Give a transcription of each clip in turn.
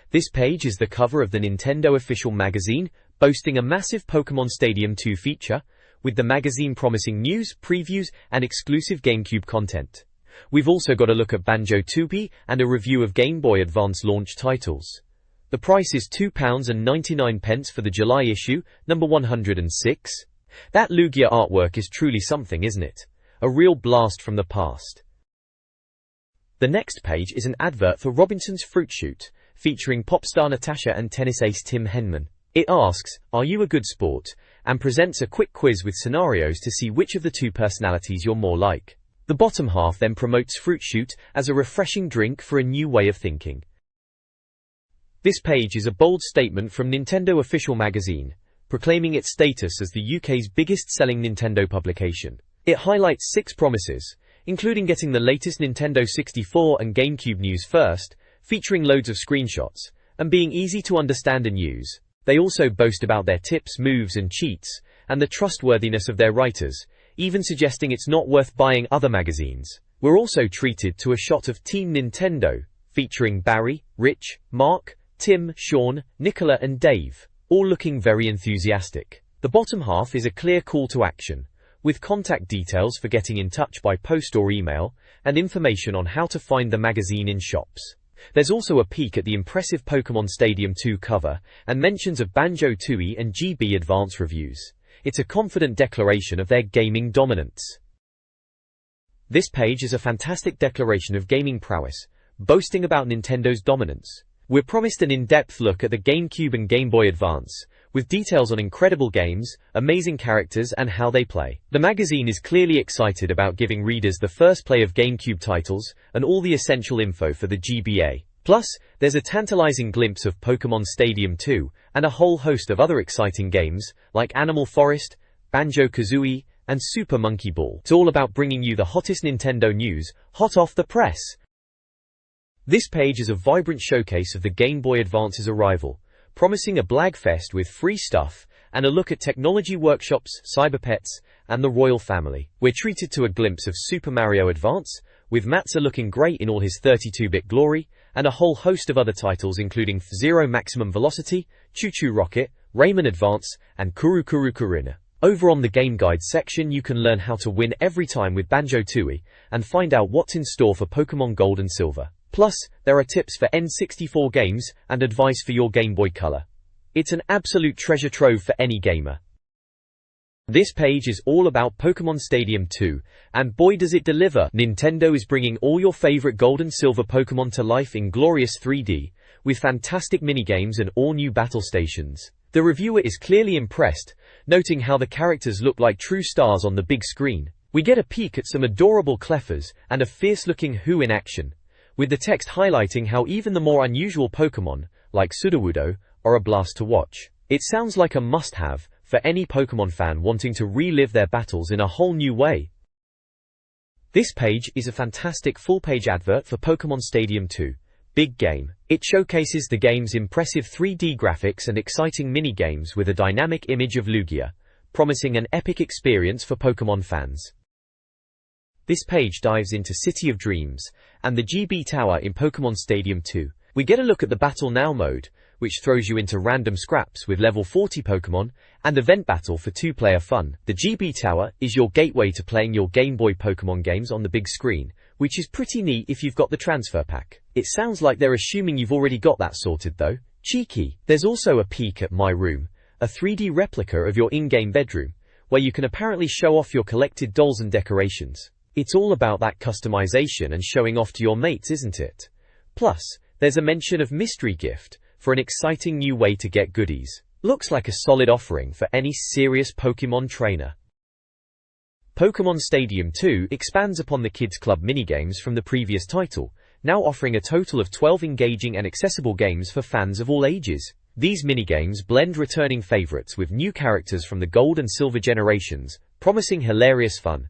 This page is the cover of the Nintendo official magazine, boasting a massive Pokémon Stadium 2 feature, with the magazine promising news, previews, and exclusive GameCube content. We've also got a look at Banjo-Kazooie and a review of Game Boy Advance launch titles. The price is £2.99 for the July issue, number 106. That Lugia artwork is truly something, isn't it? A real blast from the past. The next page is an advert for Robinson's Fruit Shoot, featuring pop star Natasha and tennis ace Tim Henman. It asks, "Are you a good sport?" and presents a quick quiz with scenarios to see which of the two personalities you're more like. The bottom half then promotes Fruit Shoot as a refreshing drink for a new way of thinking. This page is a bold statement from Nintendo official magazine, proclaiming its status as the UK's biggest-selling Nintendo publication. It highlights 6 promises, including getting the latest Nintendo 64 and GameCube news first, featuring loads of screenshots, and being easy to understand and use. They also boast about their tips, moves, and cheats, and the trustworthiness of their writers, even suggesting it's not worth buying other magazines. We're also treated to a shot of Team Nintendo, featuring Barry, Rich, Mark, Tim, Sean, Nicola, and Dave, all looking very enthusiastic. The bottom half is a clear call to action, with contact details for getting in touch by post or email, and information on how to find the magazine in shops. There's also a peek at the impressive Pokémon Stadium 2 cover, and mentions of Banjo-Tooie and GB Advance reviews. It's a confident declaration of their gaming dominance. This page is a fantastic declaration of gaming prowess, boasting about Nintendo's dominance. We're promised an in-depth look at the GameCube and Game Boy Advance, with details on incredible games, amazing characters, and how they play. The magazine is clearly excited about giving readers the first play of GameCube titles, and all the essential info for the GBA. Plus, there's a tantalizing glimpse of Pokémon Stadium 2, and a whole host of other exciting games, like Animal Forest, Banjo-Kazooie, and Super Monkey Ball. It's all about bringing you the hottest Nintendo news, hot off the press. This page is a vibrant showcase of the Game Boy Advance's arrival, promising a blagfest with free stuff, and a look at technology workshops, cyberpets, and the royal family. We're treated to a glimpse of Super Mario Advance, with Matza looking great in all his 32-bit glory, and a whole host of other titles including F-Zero Maximum Velocity, Choo Choo Rocket, Rayman Advance, and Kuru Kuru Kurina. Over on the Game Guide section you can learn how to win every time with Banjo-Tooie, and find out what's in store for Pokémon Gold and Silver. Plus, there are tips for N64 games, and advice for your Game Boy Color. It's an absolute treasure trove for any gamer. This page is all about Pokémon Stadium 2, and boy does it deliver! Nintendo is bringing all your favorite Gold and Silver Pokémon to life in glorious 3D, with fantastic minigames and all-new battle stations. The reviewer is clearly impressed, noting how the characters look like true stars on the big screen. We get a peek at some adorable Cleffers, and a fierce-looking Who in action, with the text highlighting how even the more unusual Pokémon, like Sudowoodo, are a blast to watch. It sounds like a must-have for any Pokémon fan wanting to relive their battles in a whole new way. This page is a fantastic full-page advert for Pokémon Stadium 2, Big Game. It showcases the game's impressive 3D graphics and exciting mini-games with a dynamic image of Lugia, promising an epic experience for Pokémon fans. This page dives into City of Dreams and the GB Tower in Pokémon Stadium 2. We get a look at the Battle Now mode, which throws you into random scraps with level 40 Pokémon, and Event Battle for 2-player fun. The GB Tower is your gateway to playing your Game Boy Pokémon games on the big screen, which is pretty neat if you've got the transfer pack. It sounds like they're assuming you've already got that sorted though. Cheeky. There's also a peek at My Room, a 3D replica of your in-game bedroom, where you can apparently show off your collected dolls and decorations. It's all about that customization and showing off to your mates, isn't it? Plus, there's a mention of Mystery Gift, for an exciting new way to get goodies. Looks like a solid offering for any serious Pokémon trainer. Pokémon Stadium 2 expands upon the Kids Club minigames from the previous title, now offering a total of 12 engaging and accessible games for fans of all ages. These minigames blend returning favorites with new characters from the Gold and Silver generations, promising hilarious fun.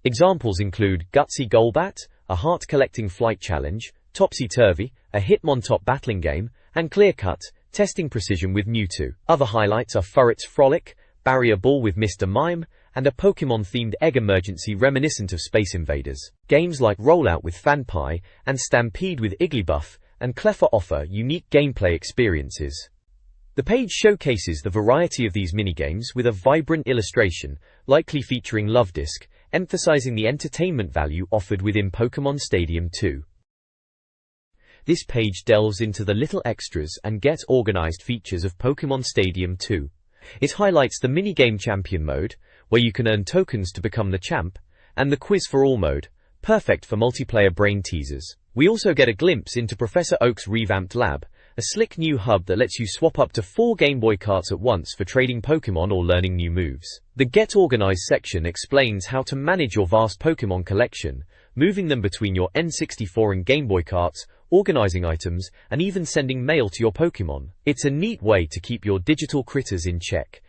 Examples include Gutsy Golbat, a heart-collecting flight challenge, Topsy-Turvy, a Hitmontop battling game, and Clear Cut, testing precision with Mewtwo. Other highlights are Furret's Frolic, Barrier Ball with Mr. Mime, and a Pokémon-themed egg emergency reminiscent of Space Invaders. Games like Rollout with Fanpie and Stampede with Igglybuff and Cleffa offer unique gameplay experiences. The page showcases the variety of these minigames with a vibrant illustration, likely featuring Love Disc, emphasizing the entertainment value offered within Pokémon Stadium 2. This page delves into the little extras and gets organized features of Pokémon Stadium 2. It highlights the minigame Champion mode, where you can earn tokens to become the champ, and the Quiz for All mode, perfect for multiplayer brain teasers. We also get a glimpse into Professor Oak's revamped lab, a slick new hub that lets you swap up to 4 Game Boy carts at once for trading Pokémon or learning new moves. The Get Organized section explains how to manage your vast Pokémon collection, moving them between your N64 and Game Boy carts, organizing items, and even sending mail to your Pokémon. It's a neat way to keep your digital critters in check.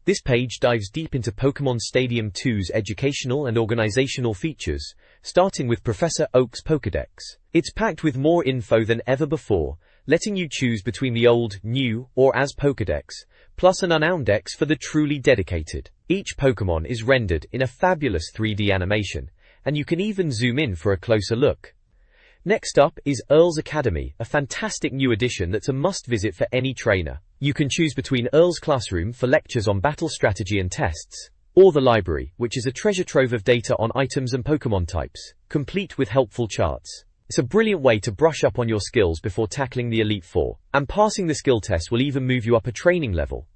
This page dives deep into Pokémon Stadium 2's educational and organizational features, starting with Professor Oak's Pokédex. It's packed with more info than ever before, letting you choose between the old, new, or as Pokédex, plus an unowned dex for the truly dedicated. Each Pokémon is rendered in a fabulous 3D animation, and you can even zoom in for a closer look. Next up is Earl's Academy, a fantastic new addition that's a must-visit for any trainer. You can choose between Earl's Classroom for lectures on battle strategy and tests, or the Library, which is a treasure trove of data on items and Pokémon types, complete with helpful charts. It's a brilliant way to brush up on your skills before tackling the Elite Four, and passing the skill test will even move you up a training level.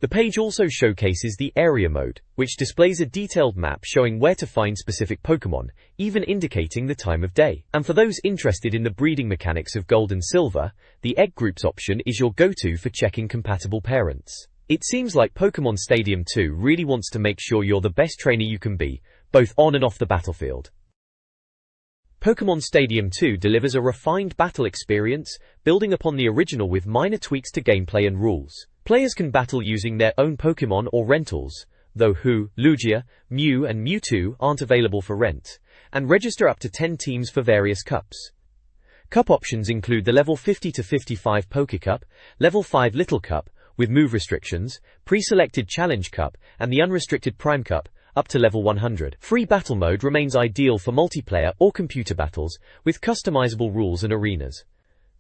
The page also showcases the Area mode, which displays a detailed map showing where to find specific Pokémon, even indicating the time of day. And for those interested in the breeding mechanics of Gold and Silver, the Egg Groups option is your go-to for checking compatible parents. It seems like Pokémon Stadium 2 really wants to make sure you're the best trainer you can be, both on and off the battlefield. Pokémon Stadium 2 delivers a refined battle experience, building upon the original with minor tweaks to gameplay and rules. Players can battle using their own Pokémon or rentals, though Hu, Lugia, Mew and Mewtwo aren't available for rent, and register up to 10 teams for various cups. Cup options include the level 50 to 55 Pokécup, level 5 Little Cup, with move restrictions, pre-selected Challenge Cup, and the unrestricted Prime Cup, up to level 100. Free battle mode remains ideal for multiplayer or computer battles, with customizable rules and arenas.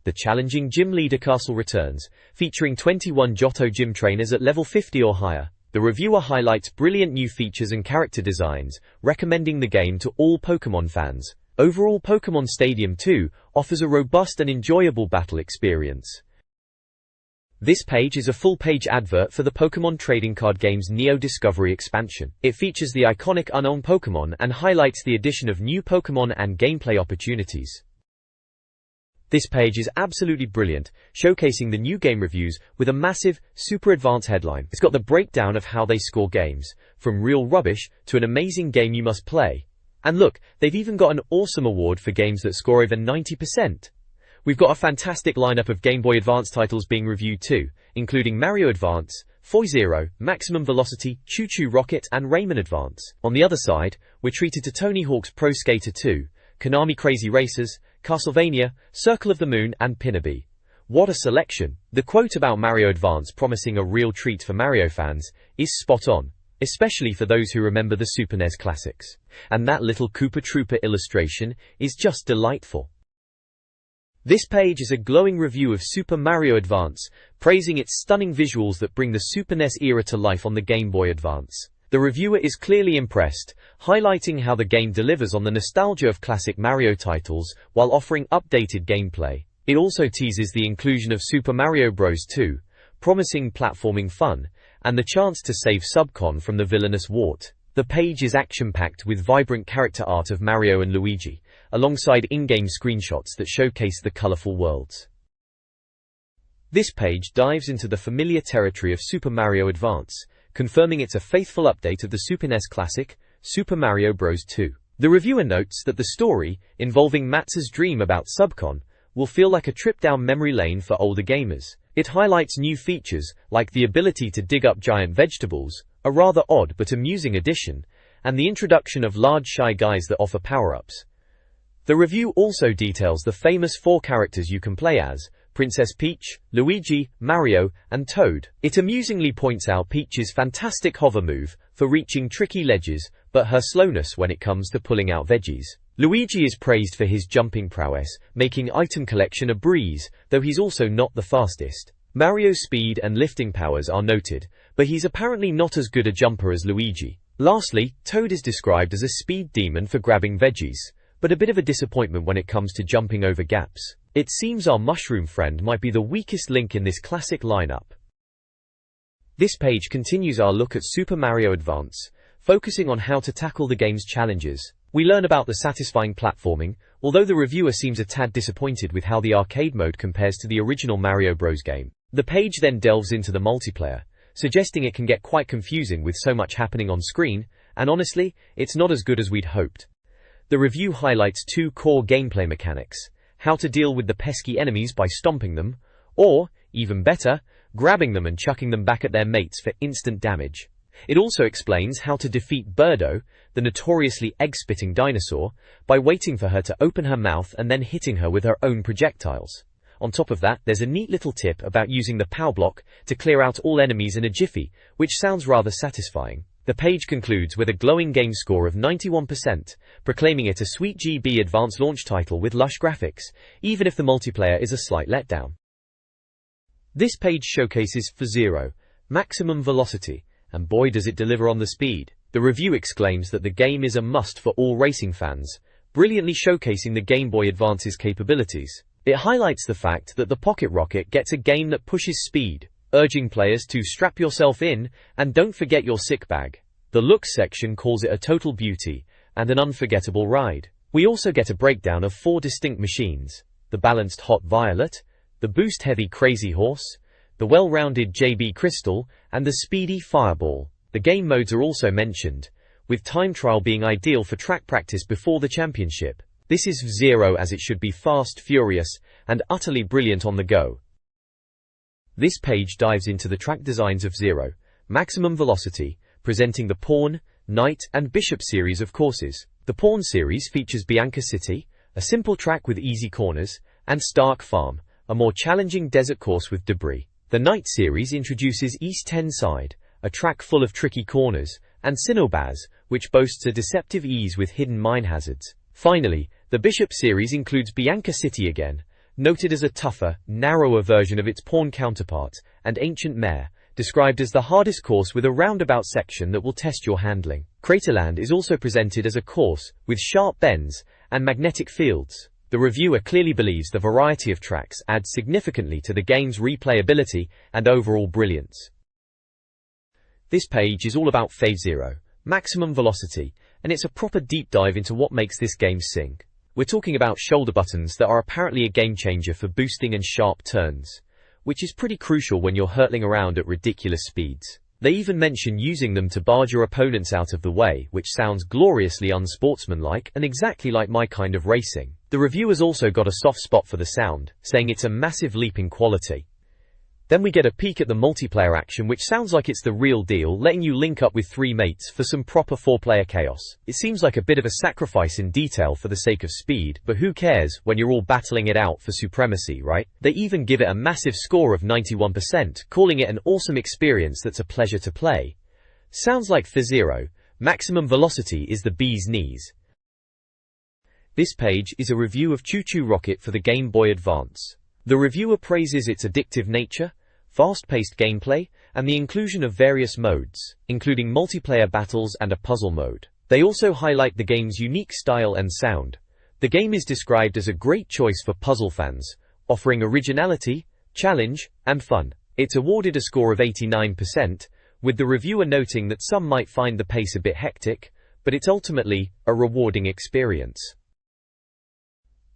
The challenging Gym Leader Castle returns, featuring 21 Johto gym trainers at level 50 or higher. The reviewer highlights brilliant new features and character designs, recommending the game to all Pokémon fans. Overall, Pokémon Stadium 2 offers a robust and enjoyable battle experience. This page is a full-page advert for the Pokémon trading card game's Neo Discovery expansion. It features the iconic Unknown Pokémon and highlights the addition of new Pokémon and gameplay opportunities. This page is absolutely brilliant, showcasing the new game reviews with a massive, super advanced headline. It's got the breakdown of how they score games, from real rubbish to an amazing game you must play. And look, they've even got an awesome award for games that score over 90%. We've got a fantastic lineup of Game Boy Advance titles being reviewed too, including Mario Advance, Foy Zero, Maximum Velocity, Choo Choo Rocket and Rayman Advance. On the other side, we're treated to Tony Hawk's Pro Skater 2, Konami Crazy Racers, Castlevania, Circle of the Moon and Pinnaby. What a selection! The quote about Mario Advance promising a real treat for Mario fans is spot on, especially for those who remember the Super NES classics. And that little Koopa Troopa illustration is just delightful. This page is a glowing review of Super Mario Advance, praising its stunning visuals that bring the Super NES era to life on the Game Boy Advance. The reviewer is clearly impressed, highlighting how the game delivers on the nostalgia of classic Mario titles while offering updated gameplay. It also teases the inclusion of Super Mario Bros. 2, promising platforming fun, and the chance to save Subcon from the villainous Wart. The page is action-packed with vibrant character art of Mario and Luigi, alongside in-game screenshots that showcase the colorful worlds. This page dives into the familiar territory of Super Mario Advance, confirming it's a faithful update of the Super NES classic, Super Mario Bros. 2. The reviewer notes that the story, involving Max's dream about Subcon, will feel like a trip down memory lane for older gamers. It highlights new features, like the ability to dig up giant vegetables, a rather odd but amusing addition, and the introduction of large shy guys that offer power-ups. The review also details the famous 4 characters you can play as: Princess Peach, Luigi, Mario, and Toad. It amusingly points out Peach's fantastic hover move for reaching tricky ledges, but her slowness when it comes to pulling out veggies. Luigi is praised for his jumping prowess, making item collection a breeze, though he's also not the fastest. Mario's speed and lifting powers are noted, but he's apparently not as good a jumper as Luigi. Lastly, Toad is described as a speed demon for grabbing veggies, but a bit of a disappointment when it comes to jumping over gaps. It seems our mushroom friend might be the weakest link in this classic lineup. This page continues our look at Super Mario Advance, focusing on how to tackle the game's challenges. We learn about the satisfying platforming, although the reviewer seems a tad disappointed with how the arcade mode compares to the original Mario Bros. Game. The page then delves into the multiplayer, suggesting it can get quite confusing with so much happening on screen, and honestly, it's not as good as we'd hoped. The review highlights two core gameplay mechanics: how to deal with the pesky enemies by stomping them, or, even better, grabbing them and chucking them back at their mates for instant damage. It also explains how to defeat Birdo, the notoriously egg-spitting dinosaur, by waiting for her to open her mouth and then hitting her with her own projectiles. On top of that, there's a neat little tip about using the POW block to clear out all enemies in a jiffy, which sounds rather satisfying. The page concludes with a glowing game score of 91%, proclaiming it a sweet GB Advance launch title with lush graphics, even if the multiplayer is a slight letdown. This page showcases F-Zero, Maximum Velocity, and boy does it deliver on the speed. The review exclaims that the game is a must for all racing fans, brilliantly showcasing the Game Boy Advance's capabilities. It highlights the fact that the Pocket Rocket gets a game that pushes speed, urging players to strap yourself in and don't forget your sick bag. The looks section calls it a total beauty and an unforgettable ride. We also get a breakdown of 4 distinct machines: the balanced Hot Violet, the boost-heavy Crazy Horse, the well-rounded JB Crystal, and the speedy Fireball. The game modes are also mentioned, with time trial being ideal for track practice before the championship. This is F-Zero as it should be: fast, furious, and utterly brilliant on the go. This page dives into the track designs of F-Zero, Maximum Velocity, presenting the Pawn, Knight, and Bishop series of courses. The Pawn series features Bianca City, a simple track with easy corners, and Stark Farm, a more challenging desert course with debris. The Knight series introduces East Tenside, a track full of tricky corners, and Sinobaz, which boasts a deceptive ease with hidden mine hazards. Finally, the Bishop series includes Bianca City again, noted as a tougher, narrower version of its Pawn counterpart, and Ancient Mare, described as the hardest course with a roundabout section that will test your handling. Craterland is also presented as a course with sharp bends and magnetic fields. The reviewer clearly believes the variety of tracks adds significantly to the game's replayability and overall brilliance. This page is all about F-Zero, Maximum Velocity, and it's a proper deep dive into what makes this game sing. We're talking about shoulder buttons that are apparently a game changer for boosting and sharp turns, which is pretty crucial when you're hurtling around at ridiculous speeds. They even mention using them to barge your opponents out of the way, which sounds gloriously unsportsmanlike and exactly like my kind of racing. The reviewer's also got a soft spot for the sound, saying it's a massive leap in quality. Then we get a peek at the multiplayer action, which sounds like it's the real deal, letting you link up with 3 mates for some proper 4-player chaos. It seems like a bit of a sacrifice in detail for the sake of speed, but who cares when you're all battling it out for supremacy, right? They even give it a massive score of 91%, calling it an awesome experience that's a pleasure to play. Sounds like F-Zero, Maximum Velocity is the bee's knees. This page is a review of Choo Choo Rocket for the Game Boy Advance. The reviewer praises its addictive nature, fast-paced gameplay, and the inclusion of various modes, including multiplayer battles and a puzzle mode. They also highlight the game's unique style and sound. The game is described as a great choice for puzzle fans, offering originality, challenge, and fun. It's awarded a score of 89%, with the reviewer noting that some might find the pace a bit hectic, but it's ultimately a rewarding experience.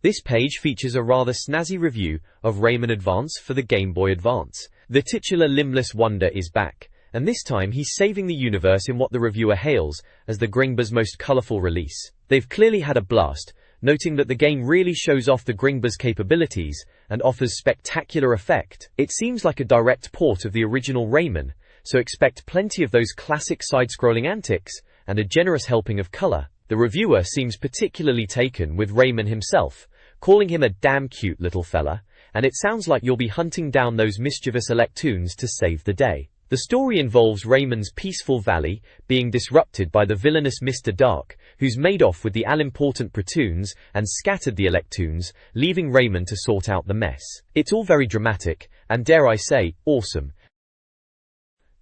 This page features a rather snazzy review of Rayman Advance for the Game Boy Advance. The titular limbless wonder is back, and this time he's saving the universe in what the reviewer hails as the Gringba's most colourful release. They've clearly had a blast, noting that the game really shows off the Gringba's capabilities and offers spectacular effect. It seems like a direct port of the original Rayman, so expect plenty of those classic side-scrolling antics and a generous helping of colour. The reviewer seems particularly taken with Rayman himself, calling him a damn cute little fella, and it sounds like you'll be hunting down those mischievous Electoons to save the day. The story involves Raymond's peaceful valley being disrupted by the villainous Mr. Dark, who's made off with the all-important Pratoons and scattered the Electoons, leaving Raymond to sort out the mess. It's all very dramatic, and dare I say, awesome.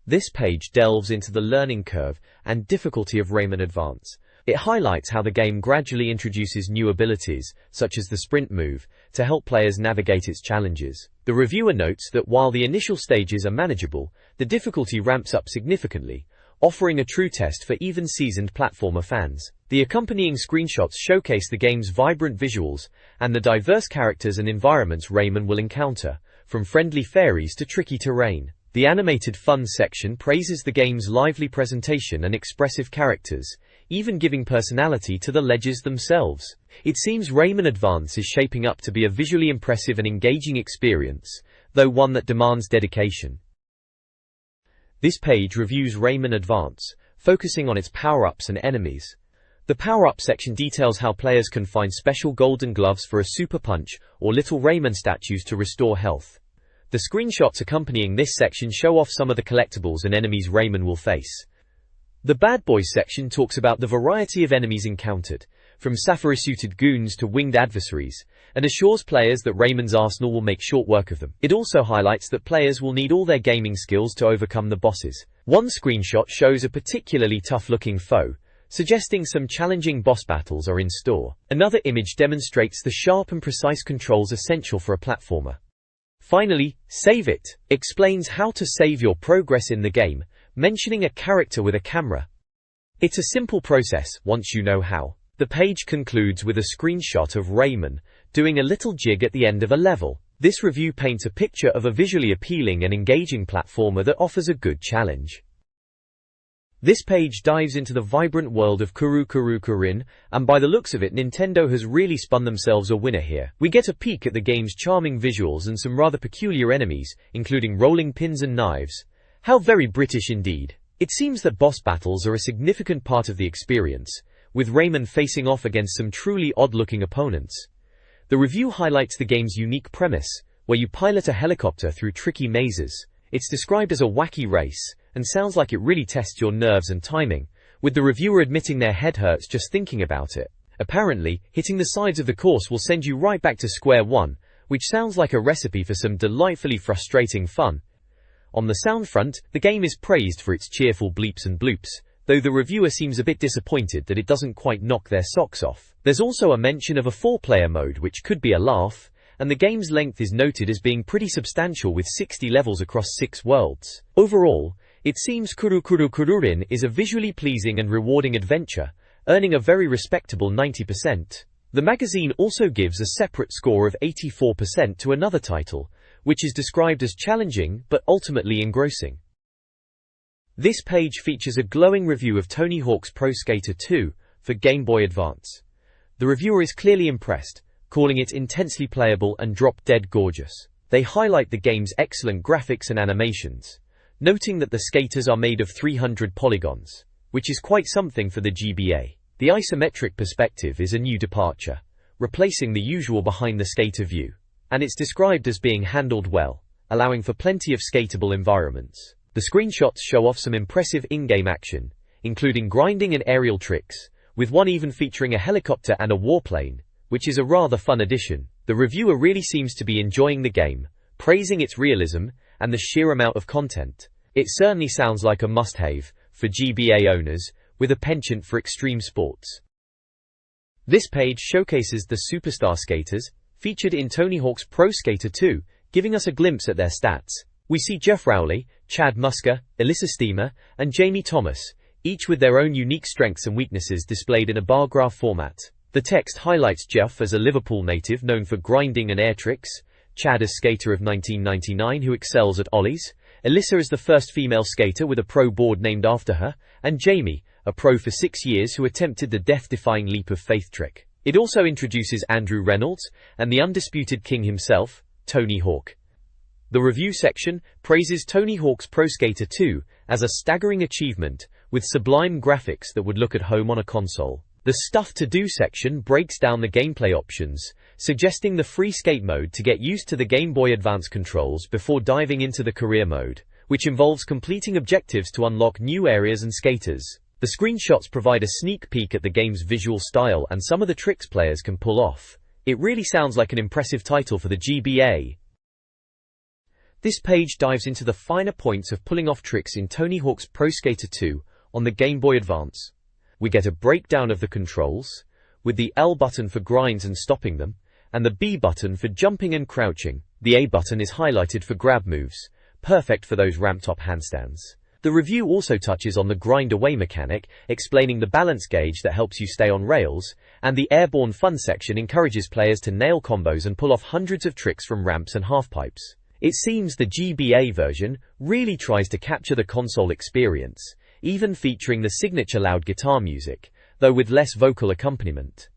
This page delves into the learning curve and difficulty of Rayman Advance. It highlights how the game gradually introduces new abilities, such as the sprint move, to help players navigate its challenges. The reviewer notes that while the initial stages are manageable, the difficulty ramps up significantly, offering a true test for even seasoned platformer fans. The accompanying screenshots showcase the game's vibrant visuals and the diverse characters and environments Rayman will encounter, from friendly fairies to tricky terrain. The animated fun section praises the game's lively presentation and expressive characters, even giving personality to the ledges themselves. It seems Rayman Advance is shaping up to be a visually impressive and engaging experience, though one that demands dedication. This page reviews Rayman Advance, focusing on its power-ups and enemies. The power-up section details how players can find special golden gloves for a super punch or little Rayman statues to restore health. The screenshots accompanying this section show off some of the collectibles and enemies Rayman will face. The Bad Boys section talks about the variety of enemies encountered, from sapphire-suited goons to winged adversaries, and assures players that Rayman's arsenal will make short work of them. It also highlights that players will need all their gaming skills to overcome the bosses. One screenshot shows a particularly tough-looking foe, suggesting some challenging boss battles are in store. Another image demonstrates the sharp and precise controls essential for a platformer. Finally, Save It explains how to save your progress in the game, mentioning a character with a camera. It's a simple process once you know how. The page concludes with a screenshot of Rayman doing a little jig at the end of a level. This review paints a picture of a visually appealing and engaging platformer that offers a good challenge. This page dives into the vibrant world of Kuru Kuru Kurin, and by the looks of it, Nintendo has really spun themselves a winner here. We get a peek at the game's charming visuals and some rather peculiar enemies, including rolling pins and knives. How very British indeed. It seems that boss battles are a significant part of the experience, with Rayman facing off against some truly odd-looking opponents. The review highlights the game's unique premise, where you pilot a helicopter through tricky mazes. It's described as a wacky race, and sounds like it really tests your nerves and timing, with the reviewer admitting their head hurts just thinking about it. Apparently, hitting the sides of the course will send you right back to square one, which sounds like a recipe for some delightfully frustrating fun. On the sound front, the game is praised for its cheerful bleeps and bloops, though the reviewer seems a bit disappointed that it doesn't quite knock their socks off. There's also a mention of a 4-player mode which could be a laugh, and the game's length is noted as being pretty substantial with 60 levels across 6 worlds. Overall, it seems Kuru Kuru Kururin is a visually pleasing and rewarding adventure, earning a very respectable 90%. The magazine also gives a separate score of 84% to another title, which is described as challenging but ultimately engrossing. This page features a glowing review of Tony Hawk's Pro Skater 2 for Game Boy Advance. The reviewer is clearly impressed, calling it intensely playable and drop-dead gorgeous. They highlight the game's excellent graphics and animations, noting that the skaters are made of 300 polygons, which is quite something for the GBA. The isometric perspective is a new departure, replacing the usual behind-the-skater view, and it's described as being handled well, allowing for plenty of skatable environments. The screenshots show off some impressive in-game action, including grinding and aerial tricks, with one even featuring a helicopter and a warplane, which is a rather fun addition. The reviewer really seems to be enjoying the game, praising its realism and the sheer amount of content. It certainly sounds like a must-have for GBA owners with a penchant for extreme sports. This page showcases the superstar skaters featured in Tony Hawk's Pro Skater 2, giving us a glimpse at their stats. We see Jeff Rowley, Chad Musker, Alyssa Steamer, and Jamie Thomas, each with their own unique strengths and weaknesses displayed in a bar graph format. The text highlights Jeff as a Liverpool native known for grinding and air tricks, Chad as skater of 1999 who excels at ollies, Alyssa is the first female skater with a pro board named after her, and Jamie, a pro for 6 years who attempted the death-defying leap of faith trick. It also introduces Andrew Reynolds and the undisputed king himself, Tony Hawk. The review section praises Tony Hawk's Pro Skater 2 as a staggering achievement with sublime graphics that would look at home on a console. The Stuff to Do section breaks down the gameplay options, suggesting the free skate mode to get used to the Game Boy Advance controls before diving into the career mode, which involves completing objectives to unlock new areas and skaters. The screenshots provide a sneak peek at the game's visual style and some of the tricks players can pull off. It really sounds like an impressive title for the GBA. This page dives into the finer points of pulling off tricks in Tony Hawk's Pro Skater 2 on the Game Boy Advance. We get a breakdown of the controls, with the L button for grinds and stopping them, and the B button for jumping and crouching. The A button is highlighted for grab moves, perfect for those ramp-top handstands. The review also touches on the grind away mechanic, explaining the balance gauge that helps you stay on rails, and the airborne fun section encourages players to nail combos and pull off hundreds of tricks from ramps and halfpipes. It seems the GBA version really tries to capture the console experience, even featuring the signature loud guitar music, though with less vocal accompaniment.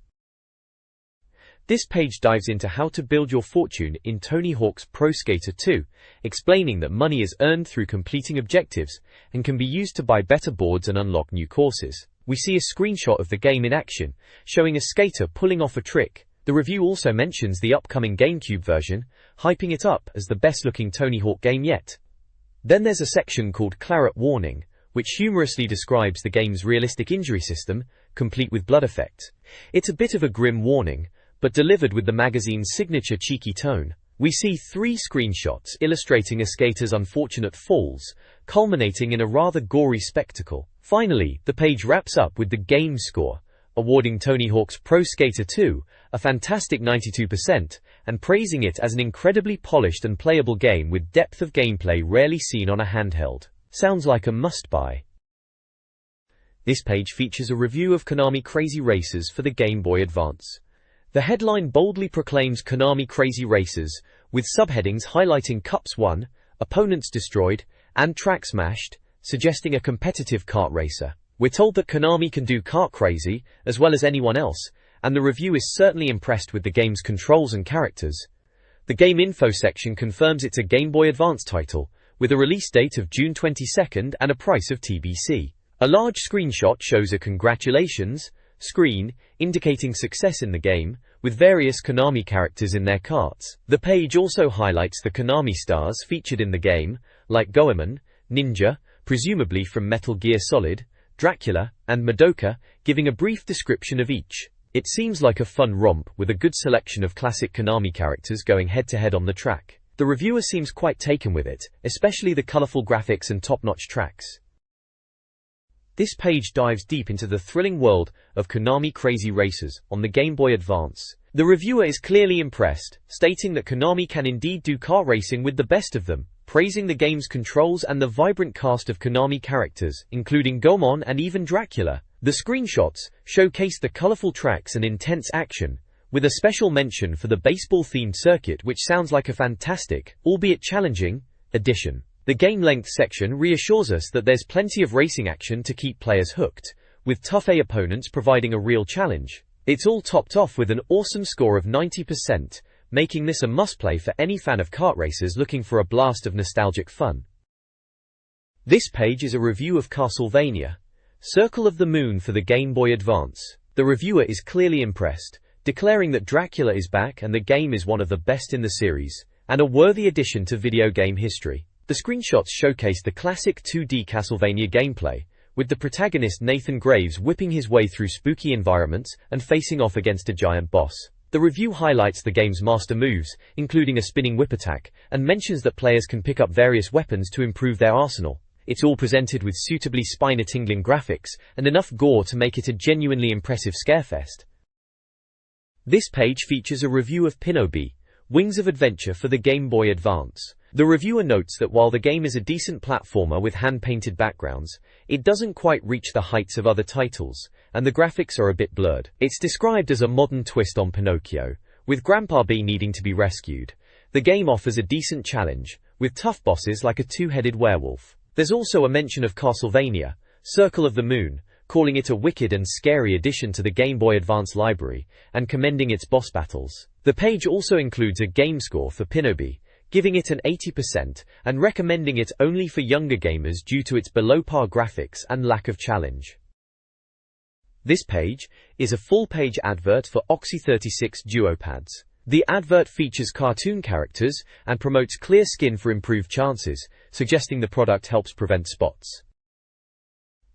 This page dives into how to build your fortune in Tony Hawk's Pro Skater 2, explaining that money is earned through completing objectives and can be used to buy better boards and unlock new courses. We see a screenshot of the game in action, showing a skater pulling off a trick. The review also mentions the upcoming GameCube version, hyping it up as the best-looking Tony Hawk game yet. Then there's a section called Claret Warning, which humorously describes the game's realistic injury system, complete with blood effects. It's a bit of a grim warning, but delivered with the magazine's signature cheeky tone. We see 3 screenshots illustrating a skater's unfortunate falls, culminating in a rather gory spectacle. Finally, the page wraps up with the game score, awarding Tony Hawk's Pro Skater 2 a fantastic 92%, and praising it as an incredibly polished and playable game with depth of gameplay rarely seen on a handheld. Sounds like a must-buy. This page features a review of Konami Crazy Racers for the Game Boy Advance. The headline boldly proclaims Konami Crazy Racers, with subheadings highlighting Cups won, opponents destroyed, and track smashed, suggesting a competitive kart racer. We're told that Konami can do kart crazy, as well as anyone else, and the review is certainly impressed with the game's controls and characters. The game info section confirms it's a Game Boy Advance title, with a release date of June 22nd and a price of TBC. A large screenshot shows a congratulations screen, indicating success in the game, with various Konami characters in their karts. The page also highlights the Konami stars featured in the game, like Goemon, Ninja, presumably from Metal Gear Solid, Dracula, and Madoka, giving a brief description of each. It seems like a fun romp with a good selection of classic Konami characters going head-to-head on the track. The reviewer seems quite taken with it, especially the colorful graphics and top-notch tracks. This page dives deep into the thrilling world of Konami Crazy Racers on the Game Boy Advance. The reviewer is clearly impressed, stating that Konami can indeed do kart racing with the best of them, praising the game's controls and the vibrant cast of Konami characters, including Goemon and even Dracula. The screenshots showcase the colorful tracks and intense action, with a special mention for the baseball-themed circuit, which sounds like a fantastic, albeit challenging, addition. The game-length section reassures us that there's plenty of racing action to keep players hooked, with tough A opponents providing a real challenge. It's all topped off with an awesome score of 90%, making this a must-play for any fan of kart racers looking for a blast of nostalgic fun. This page is a review of Castlevania Circle of the Moon for the Game Boy Advance. The reviewer is clearly impressed, declaring that Dracula is back and the game is one of the best in the series, and a worthy addition to video game history. The screenshots showcase the classic 2D Castlevania gameplay, with the protagonist Nathan Graves whipping his way through spooky environments and facing off against a giant boss. The review highlights the game's master moves, including a spinning whip attack, and mentions that players can pick up various weapons to improve their arsenal. It's all presented with suitably spine-tingling graphics and enough gore to make it a genuinely impressive scarefest. This page features a review of Pinobi, Wings of Adventure for the Game Boy Advance. The reviewer notes that while the game is a decent platformer with hand-painted backgrounds, it doesn't quite reach the heights of other titles, and the graphics are a bit blurred. It's described as a modern twist on Pinocchio, with Grandpa B needing to be rescued. The game offers a decent challenge, with tough bosses like a two-headed werewolf. There's also a mention of Castlevania Circle of the Moon, calling it a wicked and scary addition to the Game Boy Advance library, and commending its boss battles. The page also includes a game score for Pinobi, giving it an 80% and recommending it only for younger gamers due to its below-par graphics and lack of challenge. This page is a full-page advert for Oxy 36 Duo pads. The advert features cartoon characters and promotes clear skin for improved chances, suggesting the product helps prevent spots.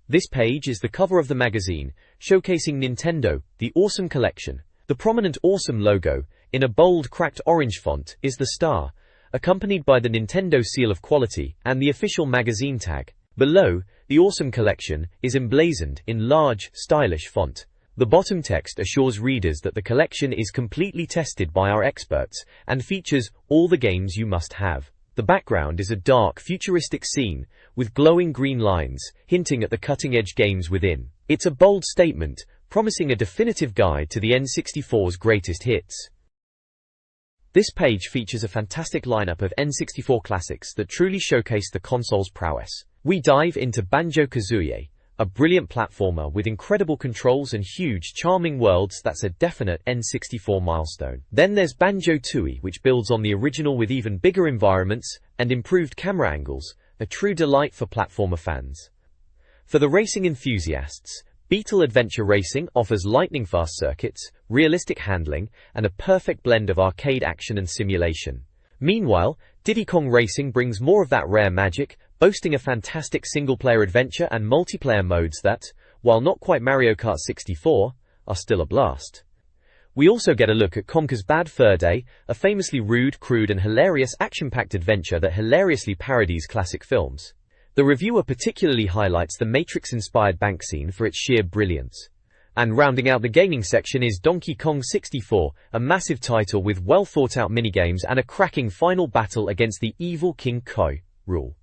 This page is the cover of the magazine, showcasing Nintendo, the Awesome Collection. The prominent Awesome logo, in a bold cracked orange font, is the star, accompanied by the Nintendo seal of quality and the official magazine tag. Below, the Awesome Collection is emblazoned in large, stylish font. The bottom text assures readers that the collection is completely tested by our experts and features all the games you must have. The background is a dark, futuristic scene with glowing green lines, hinting at the cutting-edge games within. It's a bold statement, promising a definitive guide to the N64's greatest hits. This page features a fantastic lineup of N64 classics that truly showcase the console's prowess. We dive into Banjo-Kazooie, a brilliant platformer with incredible controls and huge, charming worlds that's a definite N64 milestone. Then there's Banjo-Tooie, which builds on the original with even bigger environments and improved camera angles, a true delight for platformer fans. For the racing enthusiasts, Beetle Adventure Racing offers lightning-fast circuits, realistic handling, and a perfect blend of arcade action and simulation. Meanwhile, Diddy Kong Racing brings more of that rare magic, boasting a fantastic single-player adventure and multiplayer modes that, while not quite Mario Kart 64, are still a blast. We also get a look at Conker's Bad Fur Day, a famously rude, crude and hilarious action-packed adventure that hilariously parodies classic films. The reviewer particularly highlights the Matrix-inspired bank scene for its sheer brilliance. And rounding out the gaming section is Donkey Kong 64, a massive title with well-thought-out minigames and a cracking final battle against the evil King K. Rool.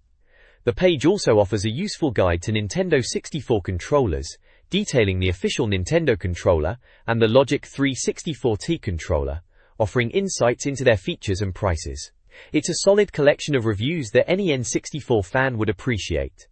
The page also offers a useful guide to Nintendo 64 controllers, detailing the official Nintendo controller and the Logic 364T controller, offering insights into their features and prices. It's a solid collection of reviews that any N64 fan would appreciate.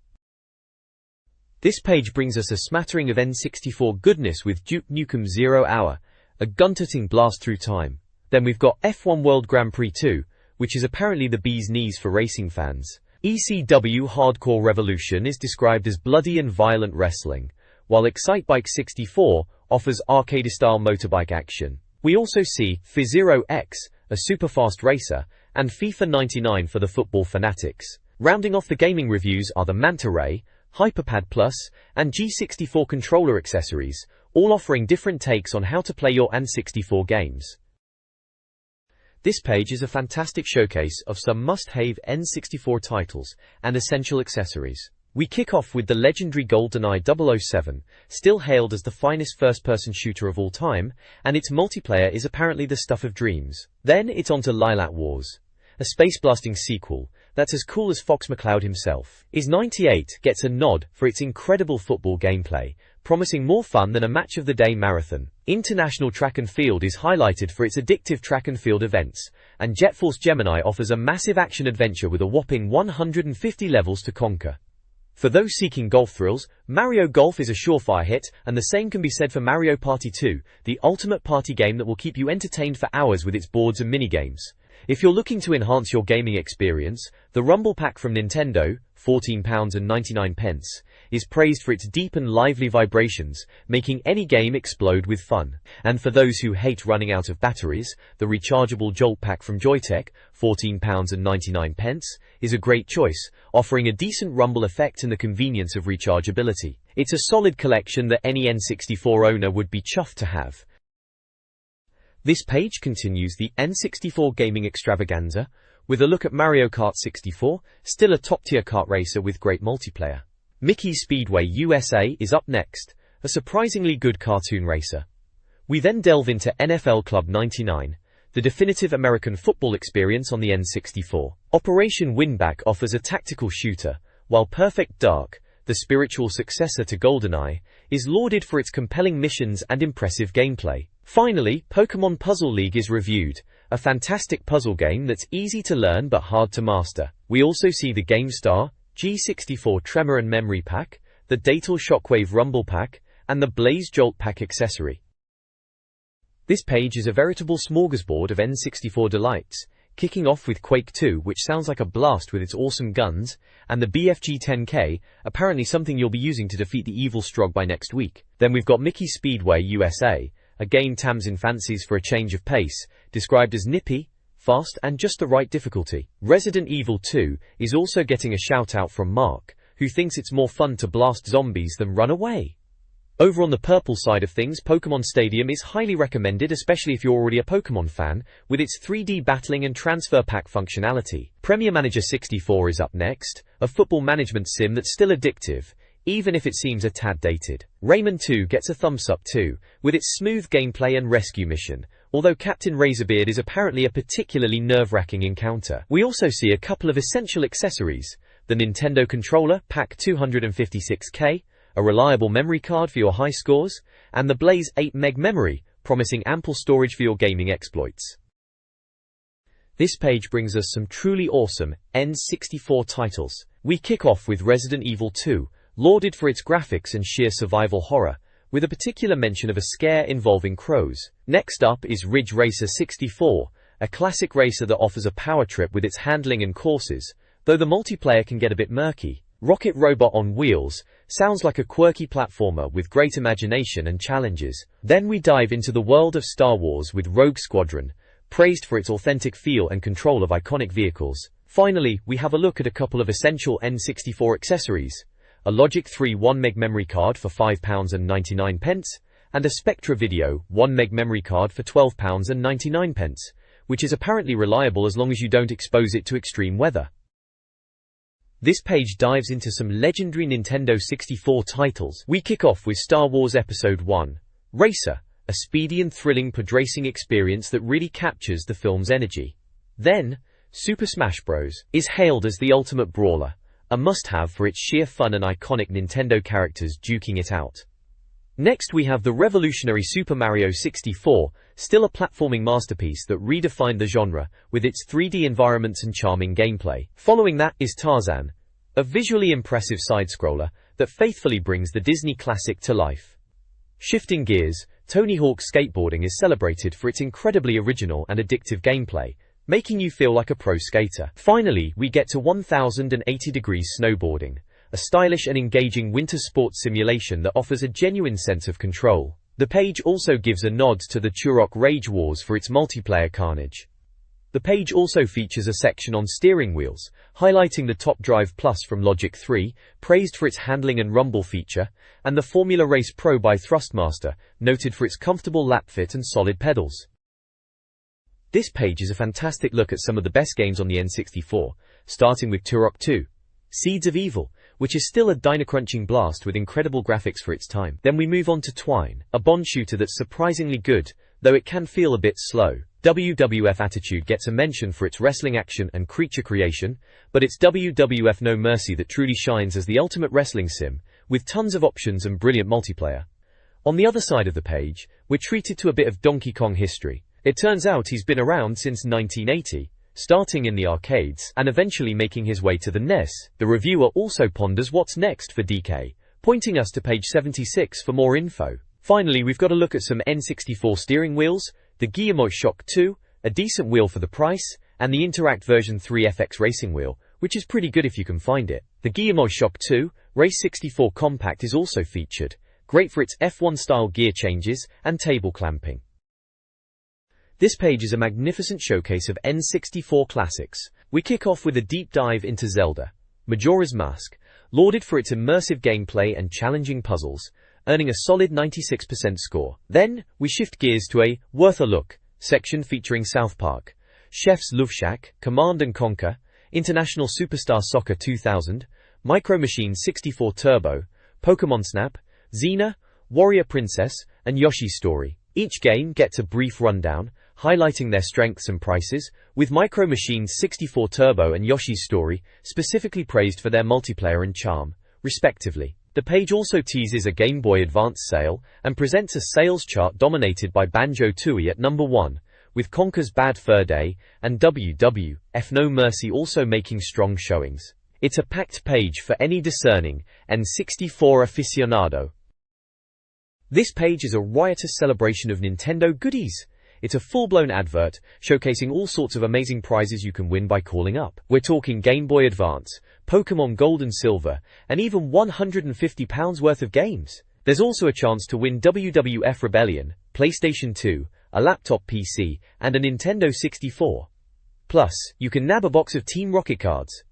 This page brings us a smattering of N64 goodness with Duke Nukem 0 Hour, a gun-toting blast through time. Then we've got F1 World Grand Prix 2, which is apparently the bee's knees for racing fans. ECW Hardcore Revolution is described as bloody and violent wrestling, while Excitebike 64 offers arcade-style motorbike action. We also see F-Zero X, a super-fast racer, and FIFA 99 for the football fanatics. Rounding off the gaming reviews are the Manta Ray, Hyperpad Plus, and G64 controller accessories, all offering different takes on how to play your N64 games. This page is a fantastic showcase of some must-have N64 titles and essential accessories. We kick off with the legendary GoldenEye 007, still hailed as the finest first-person shooter of all time, and its multiplayer is apparently the stuff of dreams. Then it's on to Lilat Wars, a space-blasting sequel that's as cool as Fox McCloud himself. Is 98 gets a nod for its incredible football gameplay, promising more fun than a match-of-the-day marathon. International Track and Field is highlighted for its addictive track and field events, and Jet Force Gemini offers a massive action-adventure with a whopping 150 levels to conquer. For those seeking golf thrills, Mario Golf is a surefire hit, and the same can be said for Mario Party 2, the ultimate party game that will keep you entertained for hours with its boards and minigames. If you're looking to enhance your gaming experience, the Rumble Pack from Nintendo, £14.99, is praised for its deep and lively vibrations, making any game explode with fun. And for those who hate running out of batteries, the rechargeable Jolt Pack from Joytech, £14.99, is a great choice, offering a decent rumble effect and the convenience of rechargeability. It's a solid collection that any N64 owner would be chuffed to have. This page continues the N64 gaming extravaganza, with a look at Mario Kart 64, still a top-tier kart racer with great multiplayer. Mickey Speedway USA is up next, a surprisingly good cartoon racer. We then delve into NFL Club 99, the definitive American football experience on the N64. Operation Winback offers a tactical shooter, while Perfect Dark, the spiritual successor to GoldenEye, is lauded for its compelling missions and impressive gameplay. Finally, Pokémon Puzzle League is reviewed, a fantastic puzzle game that's easy to learn but hard to master. We also see the GameStar, G64 Tremor and Memory Pack, the Datal Shockwave Rumble Pack, and the Blaze Jolt Pack accessory. This page is a veritable smorgasbord of N64 delights, kicking off with Quake 2, which sounds like a blast with its awesome guns, and the BFG 10K, apparently something you'll be using to defeat the evil Strog by next week. Then we've got Mickey Speedway USA, a game Tamsin fancies for a change of pace, described as nippy, fast and just the right difficulty. Resident Evil 2 is also getting a shout out from Mark, who thinks it's more fun to blast zombies than run away. Over on the purple side of things, Pokémon Stadium is highly recommended, especially if you're already a Pokémon fan, with its 3D battling and transfer pack functionality. Premier Manager 64 is up next, a football management sim that's still addictive, even if it seems a tad dated. Rayman 2 gets a thumbs up too, with its smooth gameplay and rescue mission, although Captain Razorbeard is apparently a particularly nerve-wracking encounter. We also see a couple of essential accessories: the Nintendo controller, pack 256K, a reliable memory card for your high scores, and the Blaze 8 meg memory, promising ample storage for your gaming exploits. This page brings us some truly awesome N64 titles. We kick off with Resident Evil 2, lauded for its graphics and sheer survival horror, with a particular mention of a scare involving crows. Next up is Ridge Racer 64, a classic racer that offers a power trip with its handling and courses, though the multiplayer can get a bit murky. Rocket Robot on Wheels sounds like a quirky platformer with great imagination and challenges. Then we dive into the world of Star Wars with Rogue Squadron, praised for its authentic feel and control of iconic vehicles. Finally, we have a look at a couple of essential N64 accessories: a Logic 3 1 meg memory card for £5.99, and a Spectra Video 1 meg memory card for £12.99, which is apparently reliable as long as you don't expose it to extreme weather. This page dives into some legendary Nintendo 64 titles. We kick off with Star Wars Episode 1, Racer, a speedy and thrilling podracing experience that really captures the film's energy. Then, Super Smash Bros. Is hailed as the ultimate brawler, a must-have for its sheer fun and iconic Nintendo characters duking it out. Next we have the revolutionary Super Mario 64, still a platforming masterpiece that redefined the genre with its 3D environments and charming gameplay. Following that is Tarzan, a visually impressive side-scroller that faithfully brings the Disney classic to life. Shifting gears, Tony Hawk's skateboarding is celebrated for its incredibly original and addictive gameplay, making you feel like a pro skater. Finally, we get to 1080 Degrees Snowboarding, a stylish and engaging winter sports simulation that offers a genuine sense of control. The page also gives a nod to the Turok Rage Wars for its multiplayer carnage. The page also features a section on steering wheels, highlighting the Top Drive Plus from Logic 3, praised for its handling and rumble feature, and the Formula Race Pro by Thrustmaster, noted for its comfortable lap fit and solid pedals. This page is a fantastic look at some of the best games on the N64, starting with Turok 2, Seeds of Evil, which is still a dino-crunching blast with incredible graphics for its time. Then we move on to Twine, a Bond shooter that's surprisingly good, though it can feel a bit slow. WWF Attitude gets a mention for its wrestling action and creature creation, but it's WWF No Mercy that truly shines as the ultimate wrestling sim, with tons of options and brilliant multiplayer. On the other side of the page, we're treated to a bit of Donkey Kong history. It turns out he's been around since 1980. Starting in the arcades, and eventually making his way to the NES. The reviewer also ponders what's next for DK, pointing us to page 76 for more info. Finally, we've got a look at some N64 steering wheels, the Guillemot Shock 2, a decent wheel for the price, and the Interact version 3 FX racing wheel, which is pretty good if you can find it. The Guillemot Shock 2 Race 64 Compact is also featured, great for its F1 style gear changes and table clamping. This page is a magnificent showcase of N64 classics. We kick off with a deep dive into Zelda, Majora's Mask, lauded for its immersive gameplay and challenging puzzles, earning a solid 96% score. Then, we shift gears to a Worth a Look section featuring South Park, Chef's Love Shack, Command & Conquer, International Superstar Soccer 2000, Micro Machines 64 Turbo, Pokémon Snap, Xena, Warrior Princess, and Yoshi's Story. Each game gets a brief rundown, highlighting their strengths and prices, with Micro Machines 64 Turbo and Yoshi's Story specifically praised for their multiplayer and charm, respectively. The page also teases a Game Boy Advance sale, and presents a sales chart dominated by Banjo-Tooie at number 1, with Conker's Bad Fur Day and WWF No Mercy also making strong showings. It's a packed page for any discerning N64 aficionado. This page is a riotous celebration of Nintendo goodies. It's a full-blown advert, showcasing all sorts of amazing prizes you can win by calling up. We're talking Game Boy Advance, Pokémon Gold and Silver, and even £150 worth of games. There's also a chance to win WWF Rebellion, PlayStation 2, a laptop PC, and a Nintendo 64. Plus, you can nab a box of Team Rocket cards.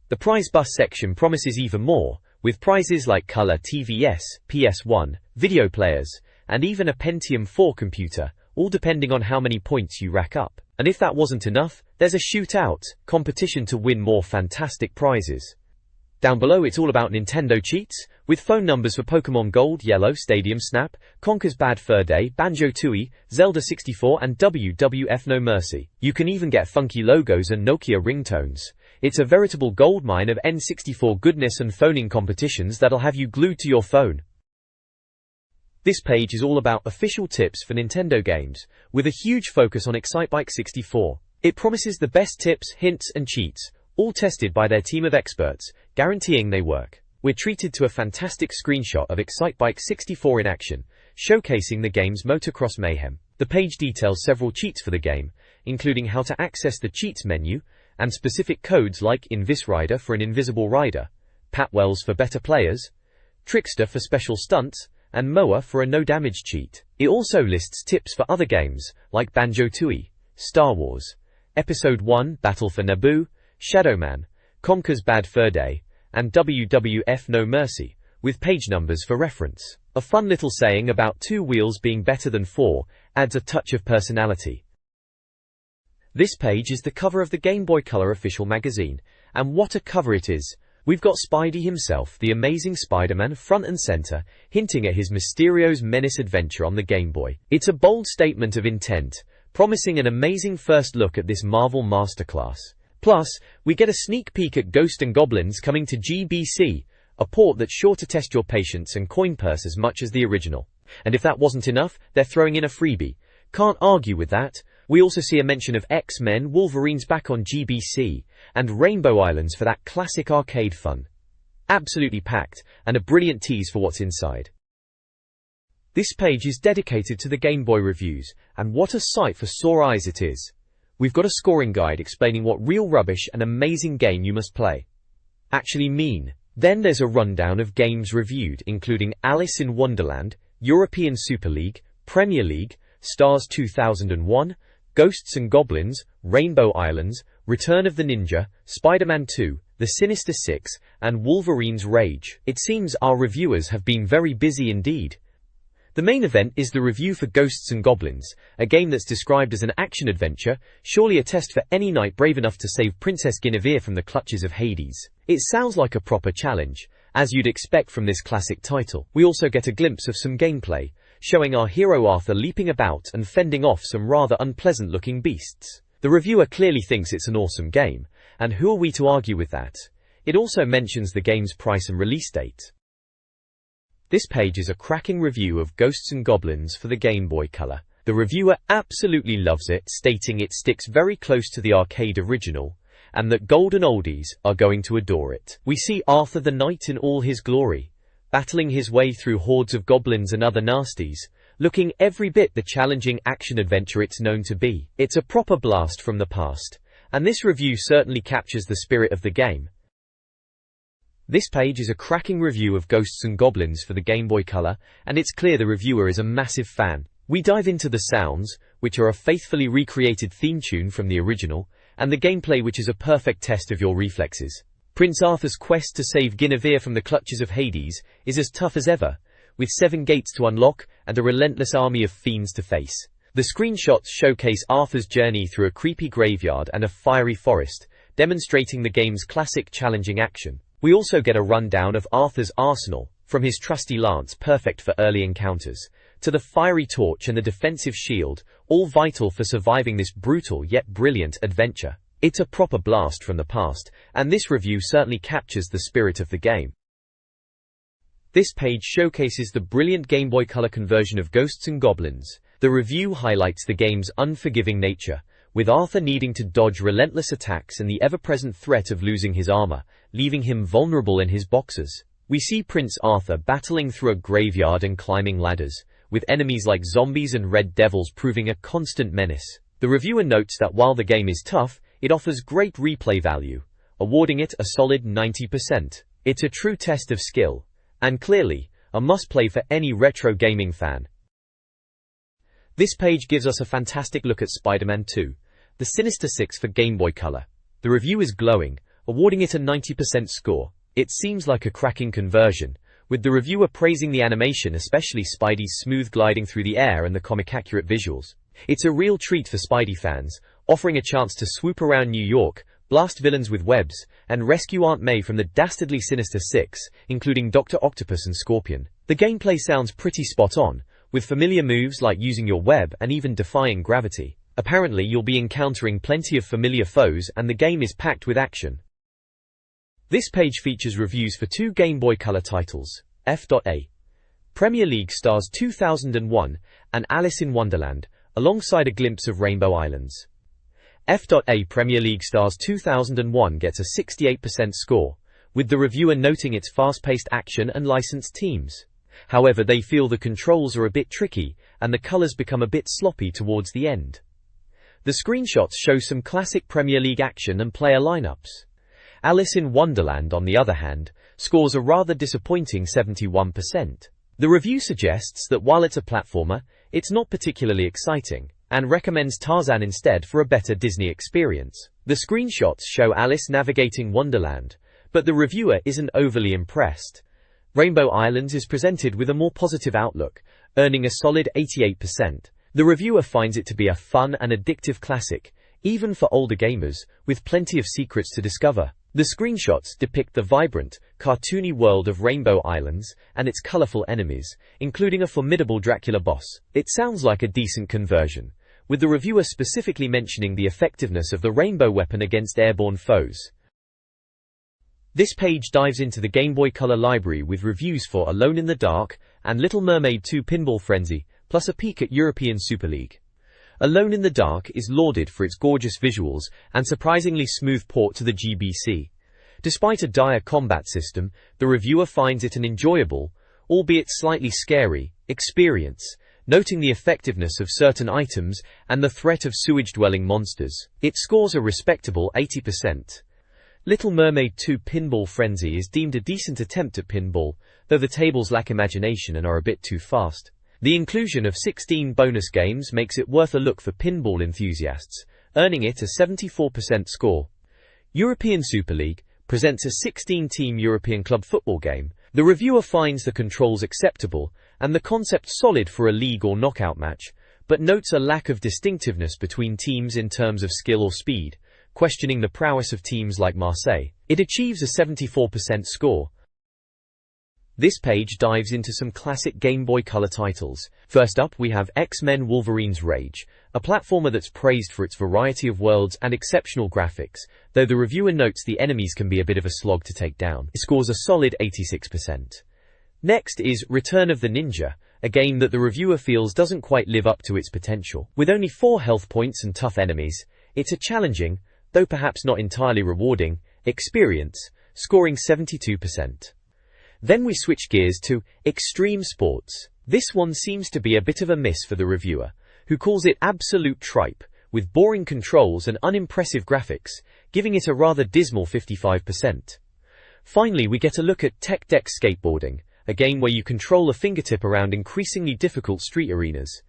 The prize bus section promises even more, with prizes like color TVS, PS1, video players, and even a Pentium 4 computer, all depending on how many points you rack up. And if that wasn't enough, there's a shootout competition to win more fantastic prizes. Down below it's all about Nintendo cheats, with phone numbers for Pokemon Gold, Yellow, Stadium Snap, Conker's Bad Fur Day, Banjo-Tooie, Zelda 64 and WWF No Mercy. You can even get funky logos and Nokia ringtones. It's a veritable goldmine of N64 goodness and phoning competitions that'll have you glued to your phone. This page is all about official tips for Nintendo games, with a huge focus on Excitebike 64. It promises the best tips, hints and cheats, all tested by their team of experts, guaranteeing they work. We're treated to a fantastic screenshot of Excitebike 64 in action, showcasing the game's motocross mayhem. The page details several cheats for the game, including how to access the cheats menu, and specific codes like Invisrider for an invisible rider, Patwells for better players, Trickster for special stunts, and Moa for a no-damage cheat. It also lists tips for other games, like Banjo-Tooie, Star Wars, Episode 1 Battle for Naboo, Shadowman, Conker's Bad Fur Day, and WWF No Mercy, with page numbers for reference. A fun little saying about 2 wheels being better than 4 adds a touch of personality. This page is the cover of the Game Boy Color official magazine, and what a cover it is! We've got Spidey himself, the amazing Spider-Man, front and center, hinting at his Mysterio's Menace adventure on the Game Boy. It's a bold statement of intent, promising an amazing first look at this Marvel masterclass. Plus, we get a sneak peek at Ghosts and Goblins coming to GBC, a port that's sure to test your patience and coin purse as much as the original. And if that wasn't enough, they're throwing in a freebie. Can't argue with that. We also see a mention of X-Men, Wolverine's back on GBC, and Rainbow Islands for that classic arcade fun. Absolutely packed, and a brilliant tease for what's inside. This page is dedicated to the Game Boy reviews, and what a sight for sore eyes it is. We've got a scoring guide explaining what real rubbish and amazing game you must play actually mean. Then there's a rundown of games reviewed, including Alice in Wonderland, European Super League, Premier League, Stars 2001, Ghosts and Goblins, Rainbow Islands, Return of the Ninja, Spider-Man 2, The Sinister Six, and Wolverine's Rage. It seems our reviewers have been very busy indeed. The main event is the review for Ghosts and Goblins, a game that's described as an action-adventure, surely a test for any knight brave enough to save Princess Guinevere from the clutches of Hades. It sounds like a proper challenge, as you'd expect from this classic title. We also get a glimpse of some gameplay, showing our hero Arthur leaping about and fending off some rather unpleasant-looking beasts. The reviewer clearly thinks it's an awesome game, and who are we to argue with that? It also mentions the game's price and release date. This page is a cracking review of Ghosts and Goblins for the Game Boy Color. The reviewer absolutely loves it, stating it sticks very close to the arcade original, and that golden oldies are going to adore it. We see Arthur the Knight in all his glory, battling his way through hordes of goblins and other nasties, looking every bit the challenging action-adventure it's known to be. It's a proper blast from the past, and this review certainly captures the spirit of the game. This page is a cracking review of Ghosts and Goblins for the Game Boy Color, and it's clear the reviewer is a massive fan. We dive into the sounds, which are a faithfully recreated theme tune from the original, and the gameplay, which is a perfect test of your reflexes. Prince Arthur's quest to save Guinevere from the clutches of Hades is as tough as ever, with 7 gates to unlock and a relentless army of fiends to face. The screenshots showcase Arthur's journey through a creepy graveyard and a fiery forest, demonstrating the game's classic challenging action. We also get a rundown of Arthur's arsenal, from his trusty lance, perfect for early encounters, to the fiery torch and the defensive shield, all vital for surviving this brutal yet brilliant adventure. It's a proper blast from the past, and this review certainly captures the spirit of the game. This page showcases the brilliant Game Boy Color conversion of Ghosts and Goblins. The review highlights the game's unforgiving nature, with Arthur needing to dodge relentless attacks and the ever-present threat of losing his armor, leaving him vulnerable in his boxers. We see Prince Arthur battling through a graveyard and climbing ladders, with enemies like zombies and red devils proving a constant menace. The reviewer notes that while the game is tough, it offers great replay value, awarding it a solid 90%. It's a true test of skill, and clearly, a must-play for any retro gaming fan. This page gives us a fantastic look at Spider-Man 2, the Sinister Six for Game Boy Color. The review is glowing, awarding it a 90% score. It seems like a cracking conversion, with the reviewer praising the animation, especially Spidey's smooth gliding through the air and the comic-accurate visuals. It's a real treat for Spidey fans, offering a chance to swoop around New York, blast villains with webs, and rescue Aunt May from the dastardly Sinister Six, including Dr. Octopus and Scorpion. The gameplay sounds pretty spot on, with familiar moves like using your web and even defying gravity. Apparently you'll be encountering plenty of familiar foes and the game is packed with action. This page features reviews for two Game Boy Color titles, F.A. Premier League Stars 2001 and Alice in Wonderland, alongside a glimpse of Rainbow Islands. F.A. Premier League Stars 2001 gets a 68% score, with the reviewer noting its fast-paced action and licensed teams. However, they feel the controls are a bit tricky, and the colors become a bit sloppy towards the end. The screenshots show some classic Premier League action and player lineups. Alice in Wonderland, on the other hand, scores a rather disappointing 71%. The review suggests that while it's a platformer, it's not particularly exciting, and recommends Tarzan instead for a better Disney experience. The screenshots show Alice navigating Wonderland, but the reviewer isn't overly impressed. Rainbow Islands is presented with a more positive outlook, earning a solid 88%. The reviewer finds it to be a fun and addictive classic, even for older gamers, with plenty of secrets to discover. The screenshots depict the vibrant, cartoony world of Rainbow Islands and its colorful enemies, including a formidable Dracula boss. It sounds like a decent conversion, with the reviewer specifically mentioning the effectiveness of the rainbow weapon against airborne foes. This page dives into the Game Boy Color library with reviews for Alone in the Dark and Little Mermaid 2 Pinball Frenzy, plus a peek at European Super League. Alone in the Dark is lauded for its gorgeous visuals and surprisingly smooth port to the GBC. Despite a dire combat system, the reviewer finds it an enjoyable, albeit slightly scary, experience, noting the effectiveness of certain items and the threat of sewage-dwelling monsters. It scores a respectable 80%. Little Mermaid 2 Pinball Frenzy is deemed a decent attempt at pinball, though the tables lack imagination and are a bit too fast. The inclusion of 16 bonus games makes it worth a look for pinball enthusiasts, earning it a 74% score. European Super League presents a 16-team European club football game. The reviewer finds the controls acceptable and the concept solid for a league or knockout match, but notes a lack of distinctiveness between teams in terms of skill or speed, questioning the prowess of teams like Marseille. It achieves a 74% score. This page dives into some classic Game Boy Color titles. First up, we have X-Men Wolverine's Rage, a platformer that's praised for its variety of worlds and exceptional graphics, though the reviewer notes the enemies can be a bit of a slog to take down. It scores a solid 86%. Next is Return of the Ninja, a game that the reviewer feels doesn't quite live up to its potential. With only 4 health points and tough enemies, it's a challenging, though perhaps not entirely rewarding, experience, scoring 72%. Then we switch gears to Extreme Sports. This one seems to be a bit of a miss for the reviewer, who calls it absolute tripe, with boring controls and unimpressive graphics, giving it a rather dismal 55%. Finally, we get a look at Tech Deck Skateboarding, a game where you control a fingertip around increasingly difficult street arenas.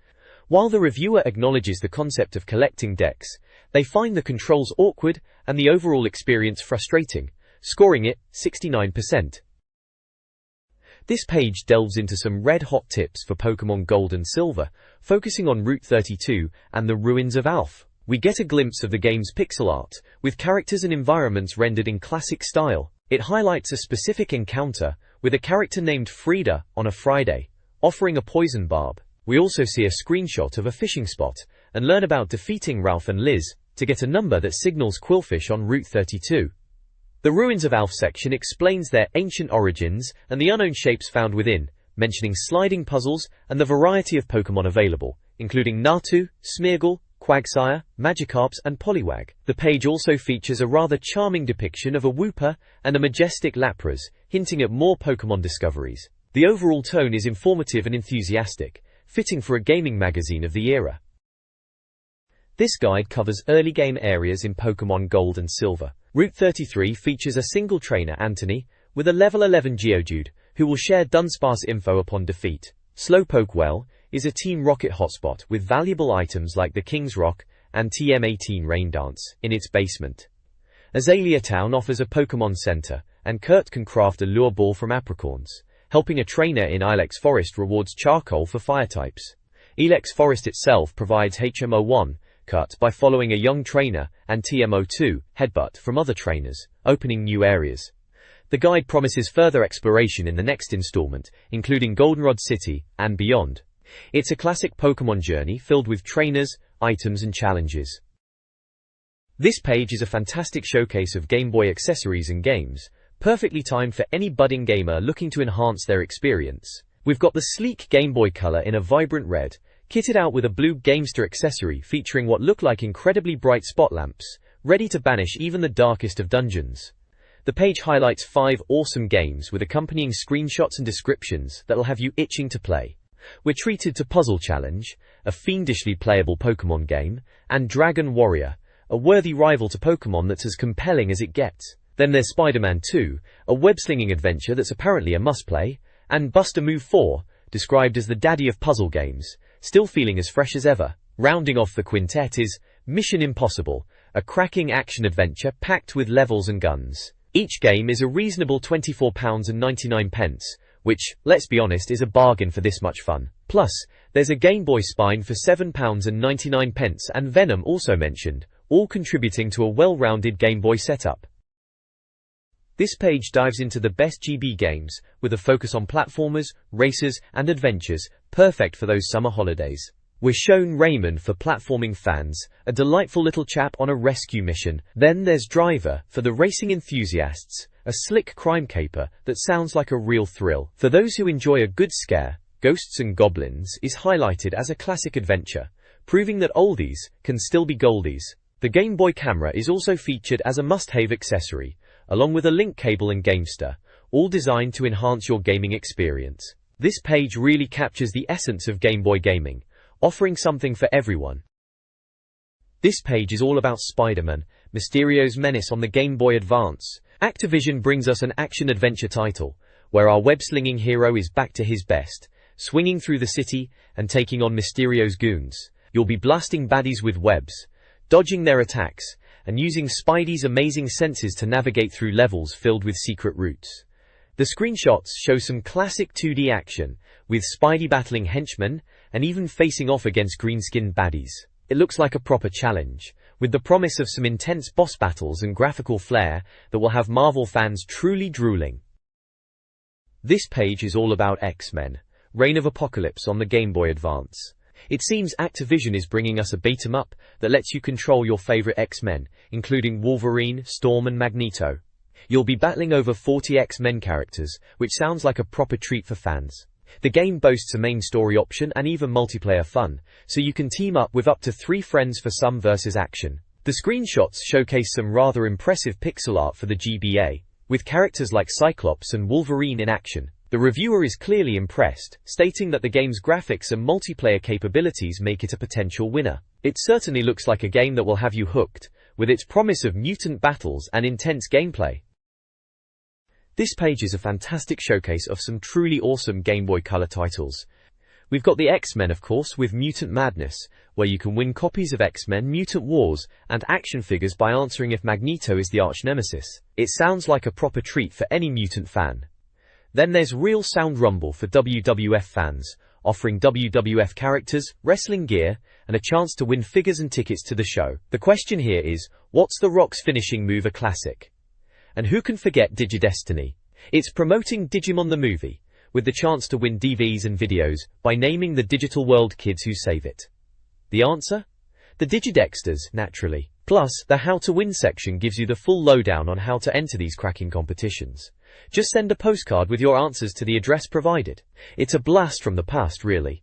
While the reviewer acknowledges the concept of collecting decks, they find the controls awkward and the overall experience frustrating, scoring it 69%. This page delves into some red-hot tips for Pokémon Gold and Silver, focusing on Route 32 and the Ruins of Alph. We get a glimpse of the game's pixel art, with characters and environments rendered in classic style. It highlights a specific encounter, with a character named Frida on a Friday, offering a poison barb. We also see a screenshot of a fishing spot, and learn about defeating Ralph and Liz, to get a number that signals Quillfish on Route 32. The Ruins of Alph section explains their ancient origins and the unknown shapes found within, mentioning sliding puzzles and the variety of Pokémon available, including Natu, Smeargle, Quagsire, Magikarps and Poliwag. The page also features a rather charming depiction of a Wooper and a majestic Lapras, hinting at more Pokémon discoveries. The overall tone is informative and enthusiastic, fitting for a gaming magazine of the era. This guide covers early game areas in Pokémon Gold and Silver. Route 33 features a single trainer, Anthony, with a level 11 Geodude, who will share Dunsparce info upon defeat. Slowpoke Well is a Team Rocket hotspot with valuable items like the King's Rock and TM18 Rain Dance in its basement. Azalea Town offers a Pokemon Center, and Kurt can craft a lure ball from apricorns. Helping a trainer in Ilex Forest rewards charcoal for fire types. Ilex Forest itself provides HMO1, Kurt, by following a young trainer, and TMO2, Headbutt, from other trainers, opening new areas. The guide promises further exploration in the next installment, including Goldenrod City and beyond. It's a classic Pokemon journey filled with trainers, items and challenges. This page is a fantastic showcase of Game Boy accessories and games, perfectly timed for any budding gamer looking to enhance their experience. We've got the sleek Game Boy Color in a vibrant red, kitted out with a blue Gamester accessory featuring what look like incredibly bright spot lamps, ready to banish even the darkest of dungeons. The page highlights 5 awesome games with accompanying screenshots and descriptions that'll have you itching to play. We're treated to Puzzle Challenge, a fiendishly playable Pokemon game, and Dragon Warrior, a worthy rival to Pokemon that's as compelling as it gets. Then there's Spider-Man 2, a web-slinging adventure that's apparently a must-play, and Buster Move 4, described as the daddy of puzzle games, still feeling as fresh as ever. Rounding off the quintet is Mission Impossible, a cracking action-adventure packed with levels and guns. Each game is a reasonable £24.99, which, let's be honest, is a bargain for this much fun. Plus, there's a Game Boy Spine for £7.99 and Venom also mentioned, all contributing to a well-rounded Game Boy setup. This page dives into the best GB games, with a focus on platformers, racers, and adventures, perfect for those summer holidays. We're shown Rayman for platforming fans, a delightful little chap on a rescue mission. Then there's Driver, for the racing enthusiasts, a slick crime caper that sounds like a real thrill. For those who enjoy a good scare, Ghosts and Goblins is highlighted as a classic adventure, proving that oldies can still be goldies. The Game Boy camera is also featured as a must-have accessory, along with a link cable and Gamester, all designed to enhance your gaming experience. This page really captures the essence of Game Boy gaming, offering something for everyone. This page is all about Spider-Man, Mysterio's menace on the Game Boy Advance. Activision brings us an action-adventure title, where our web-slinging hero is back to his best, swinging through the city and taking on Mysterio's goons. You'll be blasting baddies with webs, dodging their attacks, and using Spidey's amazing senses to navigate through levels filled with secret routes. The screenshots show some classic 2D action, with Spidey battling henchmen, and even facing off against green-skinned baddies. It looks like a proper challenge, with the promise of some intense boss battles and graphical flair that will have Marvel fans truly drooling. This page is all about X-Men, Reign of Apocalypse on the Game Boy Advance. It seems Activision is bringing us a beat-em-up that lets you control your favorite X-Men, including Wolverine, Storm and Magneto. You'll be battling over 40 X-Men characters, which sounds like a proper treat for fans. The game boasts a main story option and even multiplayer fun, so you can team up with up to 3 friends for some versus action. The screenshots showcase some rather impressive pixel art for the GBA, with characters like Cyclops and Wolverine in action. The reviewer is clearly impressed, stating that the game's graphics and multiplayer capabilities make it a potential winner. It certainly looks like a game that will have you hooked, with its promise of mutant battles and intense gameplay. This page is a fantastic showcase of some truly awesome Game Boy Color titles. We've got the X-Men, of course, with Mutant Madness, where you can win copies of X-Men Mutant Wars and action figures by answering if Magneto is the arch-nemesis. It sounds like a proper treat for any mutant fan. Then there's Real Sound Rumble for WWF fans, offering WWF characters, wrestling gear, and a chance to win figures and tickets to the show. The question here is, what's The Rock's finishing move a classic? And who can forget Digidestiny? It's promoting Digimon the movie, with the chance to win DVDs and videos by naming the digital world kids who save it. The answer? The Digidexters, naturally. Plus, the How to Win section gives you the full lowdown on how to enter these cracking competitions. Just send a postcard with your answers to the address provided. It's a blast from the past, really.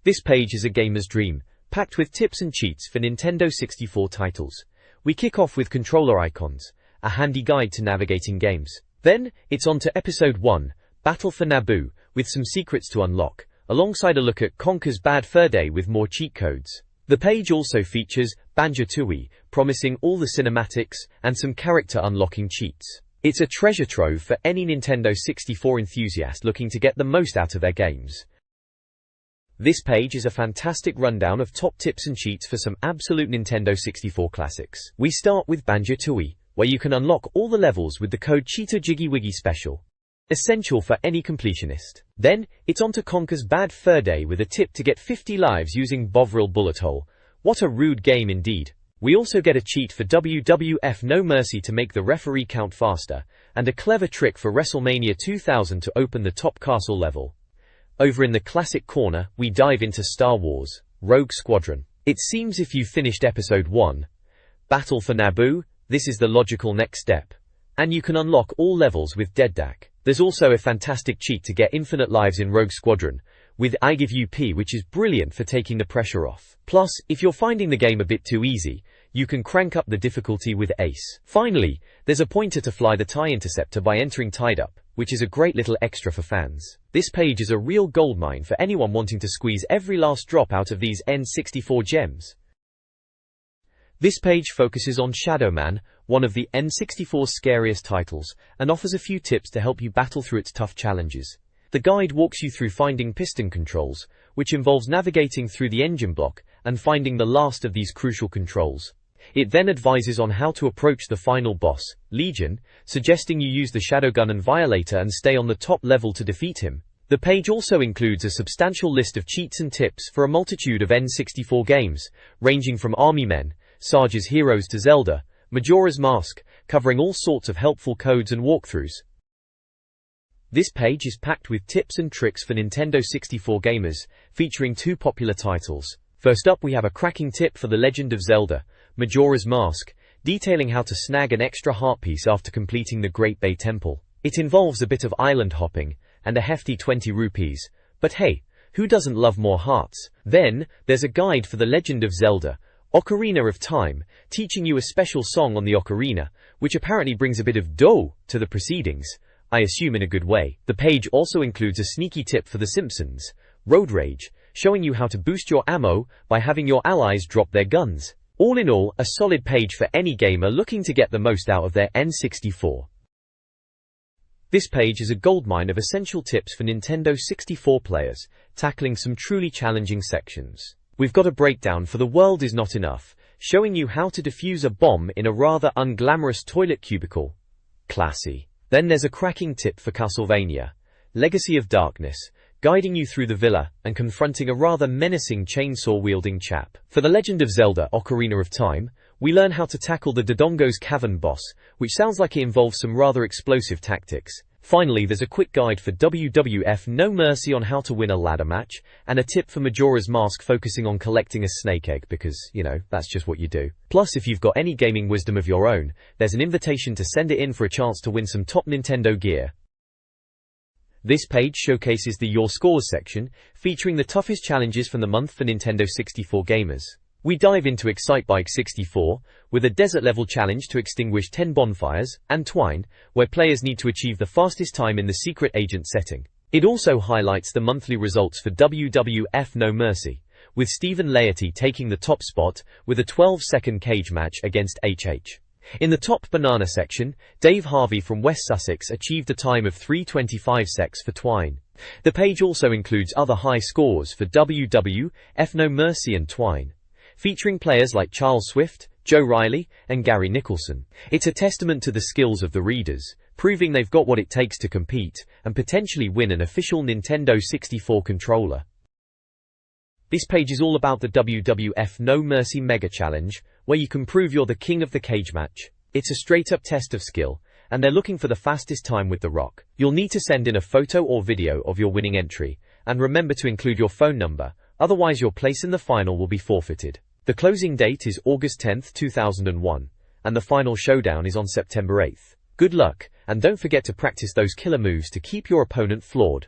This page is a gamer's dream, packed with tips and cheats for Nintendo 64 titles. We kick off with controller icons, a handy guide to navigating games. Then, it's on to Episode 1, Battle for Naboo, with some secrets to unlock, alongside a look at Conker's Bad Fur Day with more cheat codes. The page also features Banjo-Tooie, promising all the cinematics and some character unlocking cheats. It's a treasure trove for any Nintendo 64 enthusiast looking to get the most out of their games. This page is a fantastic rundown of top tips and cheats for some absolute Nintendo 64 classics. We start with Banjo-Kazooie, where you can unlock all the levels with the code Cheetah Jiggy Wiggy Special. Essential for any completionist. Then, it's on to Conker's Bad Fur Day with a tip to get 50 lives using Bovril Bullet Hole. What a rude game indeed. We also get a cheat for WWF No Mercy to make the referee count faster, and a clever trick for WrestleMania 2000 to open the top castle level. Over in the classic corner, we dive into Star Wars, Rogue Squadron. It seems if you've finished Episode 1, Battle for Naboo, this is the logical next step. And you can unlock all levels with Dead Dak. There's also a fantastic cheat to get infinite lives in Rogue Squadron, with I Give You P, which is brilliant for taking the pressure off. Plus, if you're finding the game a bit too easy, you can crank up the difficulty with Ace. Finally, there's a pointer to fly the TIE Interceptor by entering Tied Up, which is a great little extra for fans. This page is a real goldmine for anyone wanting to squeeze every last drop out of these N64 gems. This page focuses on Shadow Man, one of the N64's scariest titles, and offers a few tips to help you battle through its tough challenges. The guide walks you through finding piston controls, which involves navigating through the engine block and finding the last of these crucial controls. It then advises on how to approach the final boss, Legion, suggesting you use the Shadow Gun and Violator and stay on the top level to defeat him. The page also includes a substantial list of cheats and tips for a multitude of N64 games, ranging from Army Men, Sarge's Heroes to Zelda, Majora's Mask, covering all sorts of helpful codes and walkthroughs. This page is packed with tips and tricks for Nintendo 64 gamers, featuring two popular titles. First up, we have a cracking tip for The Legend of Zelda, Majora's Mask, detailing how to snag an extra heart piece after completing the Great Bay Temple. It involves a bit of island hopping, and a hefty 20 rupees, but hey, who doesn't love more hearts? Then, there's a guide for The Legend of Zelda, Ocarina of Time, teaching you a special song on the ocarina, which apparently brings a bit of dough to the proceedings, I assume in a good way. The page also includes a sneaky tip for The Simpsons, Road Rage, showing you how to boost your ammo by having your allies drop their guns. All in all, a solid page for any gamer looking to get the most out of their N64. This page is a goldmine of essential tips for Nintendo 64 players, tackling some truly challenging sections. We've got a breakdown for The World Is Not Enough, showing you how to defuse a bomb in a rather unglamorous toilet cubicle. Classy. Then there's a cracking tip for Castlevania, Legacy of Darkness, guiding you through the villa and confronting a rather menacing chainsaw-wielding chap. For The Legend of Zelda Ocarina of Time, we learn how to tackle the Dodongo's Cavern boss, which sounds like it involves some rather explosive tactics. Finally, there's a quick guide for WWF No Mercy on how to win a ladder match, and a tip for Majora's Mask focusing on collecting a snake egg because, that's just what you do. Plus, if you've got any gaming wisdom of your own, there's an invitation to send it in for a chance to win some top Nintendo gear. This page showcases the Your Scores section, featuring the toughest challenges from the month for Nintendo 64 gamers. We dive into Excitebike 64, with a desert-level challenge to extinguish 10 bonfires, and Twine, where players need to achieve the fastest time in the secret agent setting. It also highlights the monthly results for WWF No Mercy, with Stephen Laity taking the top spot with a 12-second cage match against HH. In the top banana section, Dave Harvey from West Sussex achieved a time of 3:25 secs for Twine. The page also includes other high scores for WWF No Mercy and Twine, featuring players like Charles Swift, Joe Riley, and Gary Nicholson. It's a testament to the skills of the readers, proving they've got what it takes to compete and potentially win an official Nintendo 64 controller. This page is all about the WWF No Mercy Mega Challenge, where you can prove you're the king of the cage match. It's a straight-up test of skill, and they're looking for the fastest time with The Rock. You'll need to send in a photo or video of your winning entry, and remember to include your phone number, otherwise your place in the final will be forfeited. The closing date is August 10, 2001, and the final showdown is on September 8th. Good luck, and don't forget to practice those killer moves to keep your opponent floored.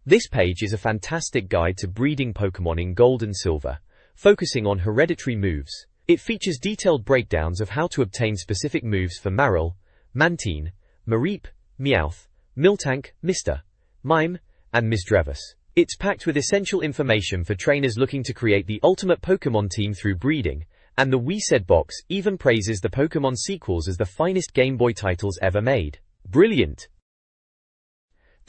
This page is a fantastic guide to breeding Pokémon in Gold and Silver, focusing on hereditary moves. It features detailed breakdowns of how to obtain specific moves for Marill, Mantine, Mareep, Meowth, Miltank, Mr. Mime, and Misdreavus. It's packed with essential information for trainers looking to create the ultimate Pokémon team through breeding, and the We Said box even praises the Pokémon sequels as the finest Game Boy titles ever made. Brilliant!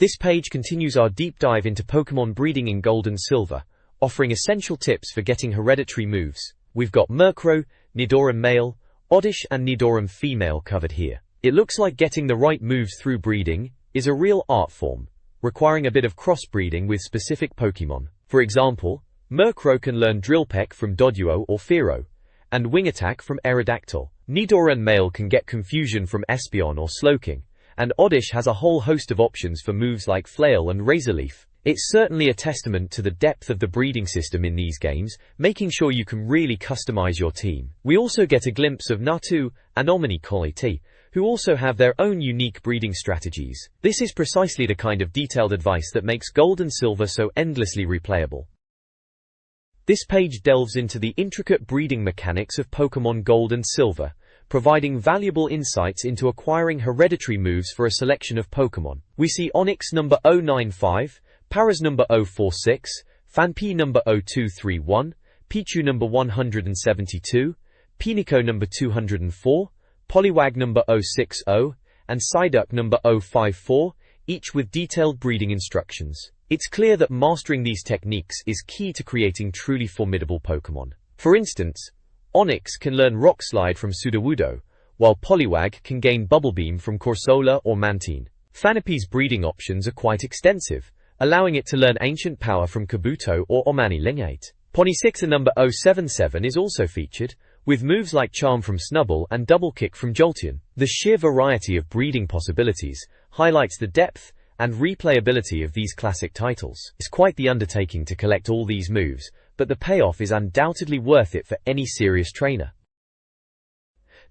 This page continues our deep dive into Pokemon breeding in Gold and Silver, offering essential tips for getting hereditary moves. We've got Murkrow, Nidoran male, Oddish and Nidoran female covered here. It looks like getting the right moves through breeding is a real art form, requiring a bit of crossbreeding with specific Pokemon. For example, Murkrow can learn Drill Peck from Doduo or Fearow, and Wing Attack from Aerodactyl. Nidoran male can get Confusion from Espeon or Slowking, and Oddish has a whole host of options for moves like Flail and Razorleaf. It's certainly a testament to the depth of the breeding system in these games, making sure you can really customize your team. We also get a glimpse of Natu and Omni-Colite, who also have their own unique breeding strategies. This is precisely the kind of detailed advice that makes Gold and Silver so endlessly replayable. This page delves into the intricate breeding mechanics of Pokemon Gold and Silver, providing valuable insights into acquiring hereditary moves for a selection of Pokemon. We see Onix number 095, Paras number 046, Phanpy number 0231, Pichu number 172, Pineco number 204, Poliwag number 060, and Psyduck number 054, each with detailed breeding instructions. It's clear that mastering these techniques is key to creating truly formidable Pokemon. For instance, Onix can learn Rock Slide from Sudowoodo, while Poliwag can gain Bubble Beam from Corsola or Mantine. Phanpy's breeding options are quite extensive, allowing it to learn Ancient Power from Kabuto or Omani-Lingate. Ponysixa number 077 is also featured, with moves like Charm from Snubbull and Double Kick from Jolteon. The sheer variety of breeding possibilities highlights the depth and replayability of these classic titles. It's quite the undertaking to collect all these moves, but the payoff is undoubtedly worth it for any serious trainer.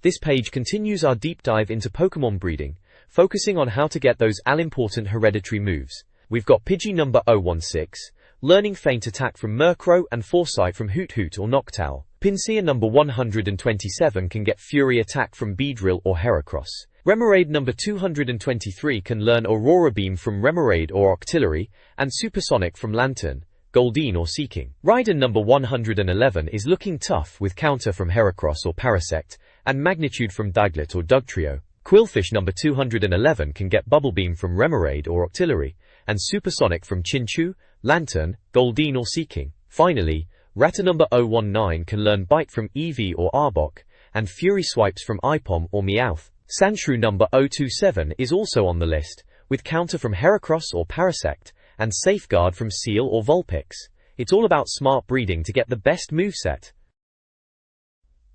This page continues our deep dive into Pokemon breeding, focusing on how to get those all-important hereditary moves. We've got Pidgey number 016, learning Feint Attack from Murkrow and Foresight from Hoot Hoot or Noctowl. Pinsir number 127 can get Fury Attack from Beedrill or Heracross. Remoraid number 223 can learn Aurora Beam from Remoraid or Octillery, and Supersonic from Lantern, Goldeen or Seeking. Raiden number 111 is looking tough with Counter from Heracross or Parasect, and Magnitude from Diglett or Dugtrio. Quillfish number 211 can get Bubble Beam from Remoraid or Octillery, and Supersonic from Chinchou, Lantern, Goldeen or Seeking. Finally, Rattata number 019 can learn Bite from Eevee or Arbok, and Fury Swipes from Ipom or Meowth. Sandshrew number 027 is also on the list, with Counter from Heracross or Parasect, and Safeguard from Seal or Vulpix. It's all about smart breeding to get the best moveset.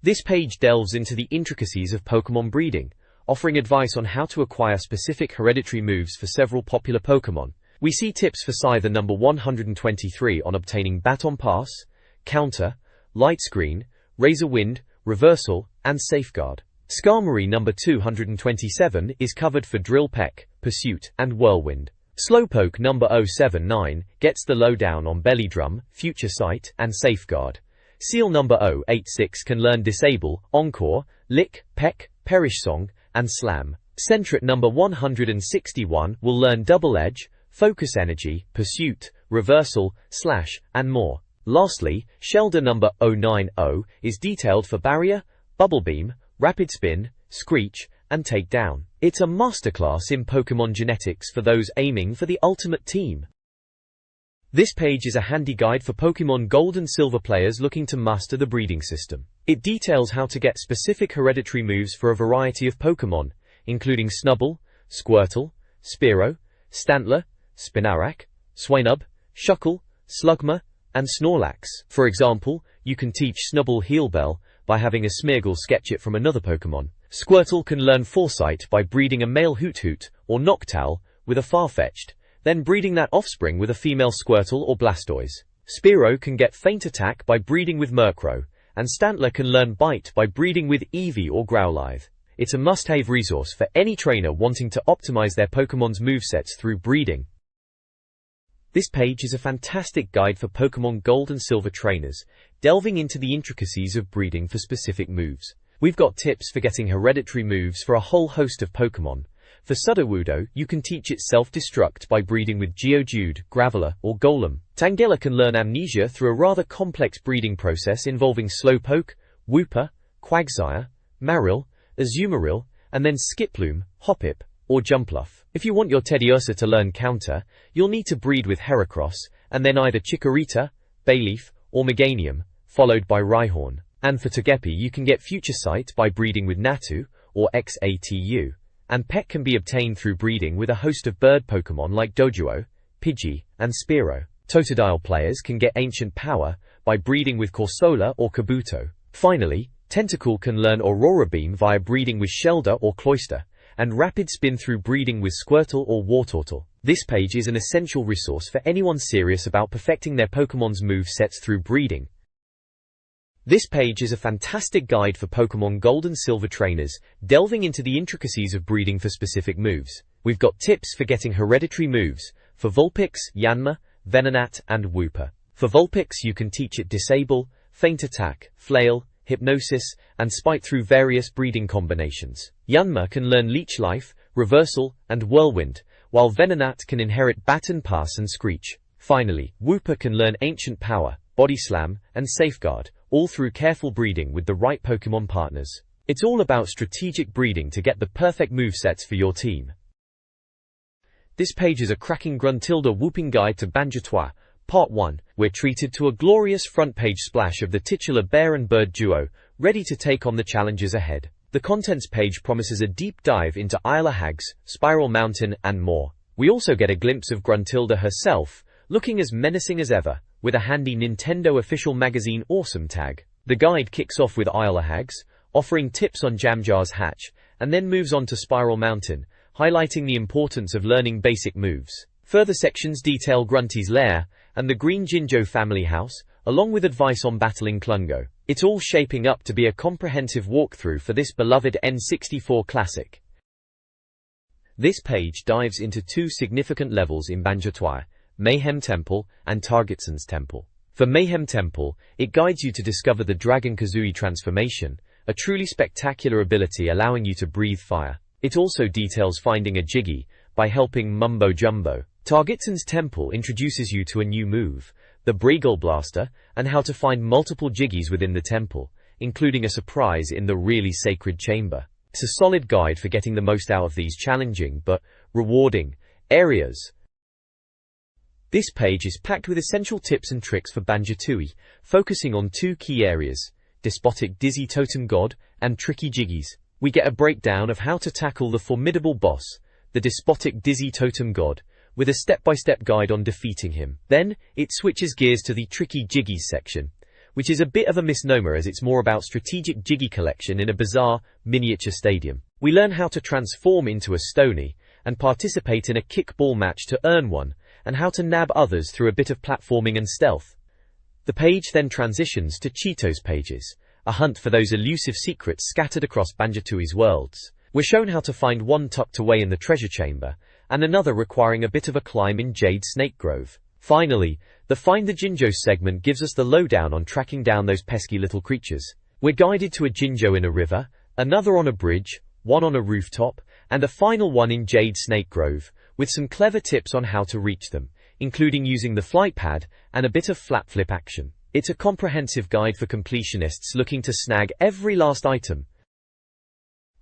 This page delves into the intricacies of Pokemon breeding, offering advice on how to acquire specific hereditary moves for several popular Pokemon. We see tips for Scyther number 123 on obtaining Baton Pass, Counter, Light Screen, Razor Wind, Reversal, and Safeguard. Skarmory number 227 is covered for Drill Peck, Pursuit, and Whirlwind. Slowpoke number 079 gets the lowdown on Belly Drum, Future Sight, and Safeguard. Seal number 086 can learn Disable, Encore, Lick, Peck, Perish Song, and Slam. Sentret number 161 will learn Double Edge, Focus Energy, Pursuit, Reversal, Slash, and more. Lastly, Shelder number 090 is detailed for Barrier, Bubble Beam, Rapid Spin, Screech, and Takedown. It's a masterclass in Pokemon genetics for those aiming for the ultimate team. This page is a handy guide for Pokemon Gold and Silver players looking to master the breeding system. It details how to get specific hereditary moves for a variety of Pokemon, including Snubbull, Squirtle, Spearow, Stantler, Spinarak, Swinub, Shuckle, Slugma, and Snorlax. For example, you can teach Snubbull Heal Bell by having a Smeargle sketch it from another Pokemon. Squirtle can learn Foresight by breeding a male Hoot Hoot or Noctowl with a Farfetch'd, then breeding that offspring with a female Squirtle or Blastoise. Spearow can get Feint Attack by breeding with Murkrow, and Stantler can learn Bite by breeding with Eevee or Growlithe. It's a must-have resource for any trainer wanting to optimize their Pokemon's movesets through breeding. This page is a fantastic guide for Pokemon Gold and Silver trainers, delving into the intricacies of breeding for specific moves. We've got tips for getting hereditary moves for a whole host of Pokemon. For Sudowoodo, you can teach it Self-Destruct by breeding with Geodude, Graveler, or Golem. Tangela can learn Amnesia through a rather complex breeding process involving Slowpoke, Wooper, Quagsire, Marill, Azumarill, and then Skiploom, Hoppip, or Jumpluff. If you want your Teddiursa to learn Counter, you'll need to breed with Heracross, and then either Chikorita, Bayleaf, or Meganium, followed by Rhyhorn. And for Togepi, you can get Future Sight by breeding with Natu, or Xatu. And Peck can be obtained through breeding with a host of bird Pokémon like Doduo, Pidgey, and Spearow. Totodile players can get Ancient Power by breeding with Corsola or Kabuto. Finally, Tentacool can learn Aurora Beam via breeding with Shelder or Cloyster, and Rapid Spin through breeding with Squirtle or Wartortle. This page is an essential resource for anyone serious about perfecting their Pokémon's move sets through breeding. This page is a fantastic guide for Pokémon Gold and Silver trainers, delving into the intricacies of breeding for specific moves. We've got tips for getting hereditary moves for Vulpix, Yanma, Venonat, and Wooper. For Vulpix, you can teach it Disable, Feint Attack, Flail, Hypnosis, and Spite through various breeding combinations. Yanma can learn Leech Life, Reversal, and Whirlwind, while Venonat can inherit Baton Pass and Screech. Finally, Wooper can learn Ancient Power, Body Slam, and Safeguard, all through careful breeding with the right Pokémon partners. It's all about strategic breeding to get the perfect movesets for your team. This page is a cracking Gruntilda whooping guide to Banjo-Kazooie, Part 1. We're treated to a glorious front-page splash of the titular bear and bird duo, ready to take on the challenges ahead. The contents page promises a deep dive into Isla Hags, Spiral Mountain, and more. We also get a glimpse of Gruntilda herself, looking as menacing as ever, with a handy Nintendo official magazine Awesome tag. The guide kicks off with Isla Hags, offering tips on Jamjar's hatch, and then moves on to Spiral Mountain, highlighting the importance of learning basic moves. Further sections detail Grunty's lair, and the Green Jinjo family house, along with advice on battling Klungo. It's all shaping up to be a comprehensive walkthrough for this beloved N64 classic. This page dives into two significant levels in Banjo-Kazooie, Mayhem Temple and Targetsun's Temple. For Mayhem Temple, it guides you to discover the Dragon Kazooie transformation, a truly spectacular ability allowing you to breathe fire. It also details finding a Jiggy by helping Mumbo Jumbo. Targetsun's Temple introduces you to a new move, the Breagle Blaster, and how to find multiple Jiggies within the temple, including a surprise in the really sacred chamber. It's a solid guide for getting the most out of these challenging but rewarding areas. This page is packed with essential tips and tricks for Banjo-Tooie, focusing on two key areas, Despotic Dizzy Totem God and Tricky Jiggies. We get a breakdown of how to tackle the formidable boss, the Despotic Dizzy Totem God, with a step-by-step guide on defeating him. Then, it switches gears to the Tricky Jiggies section, which is a bit of a misnomer as it's more about strategic Jiggy collection in a bizarre, miniature stadium. We learn how to transform into a Stony, and participate in a kickball match to earn one, and how to nab others through a bit of platforming and stealth. The page then transitions to Cheetos pages, a hunt for those elusive secrets scattered across Banjo-Tooie's worlds. We're shown how to find one tucked away in the treasure chamber, and another requiring a bit of a climb in Jade Snake Grove. Finally, the Find the Jinjos segment gives us the lowdown on tracking down those pesky little creatures. We're guided to a Jinjo in a river, another on a bridge, one on a rooftop, and a final one in Jade Snake Grove, with some clever tips on how to reach them, including using the flight pad and a bit of flat flip action. It's a comprehensive guide for completionists looking to snag every last item.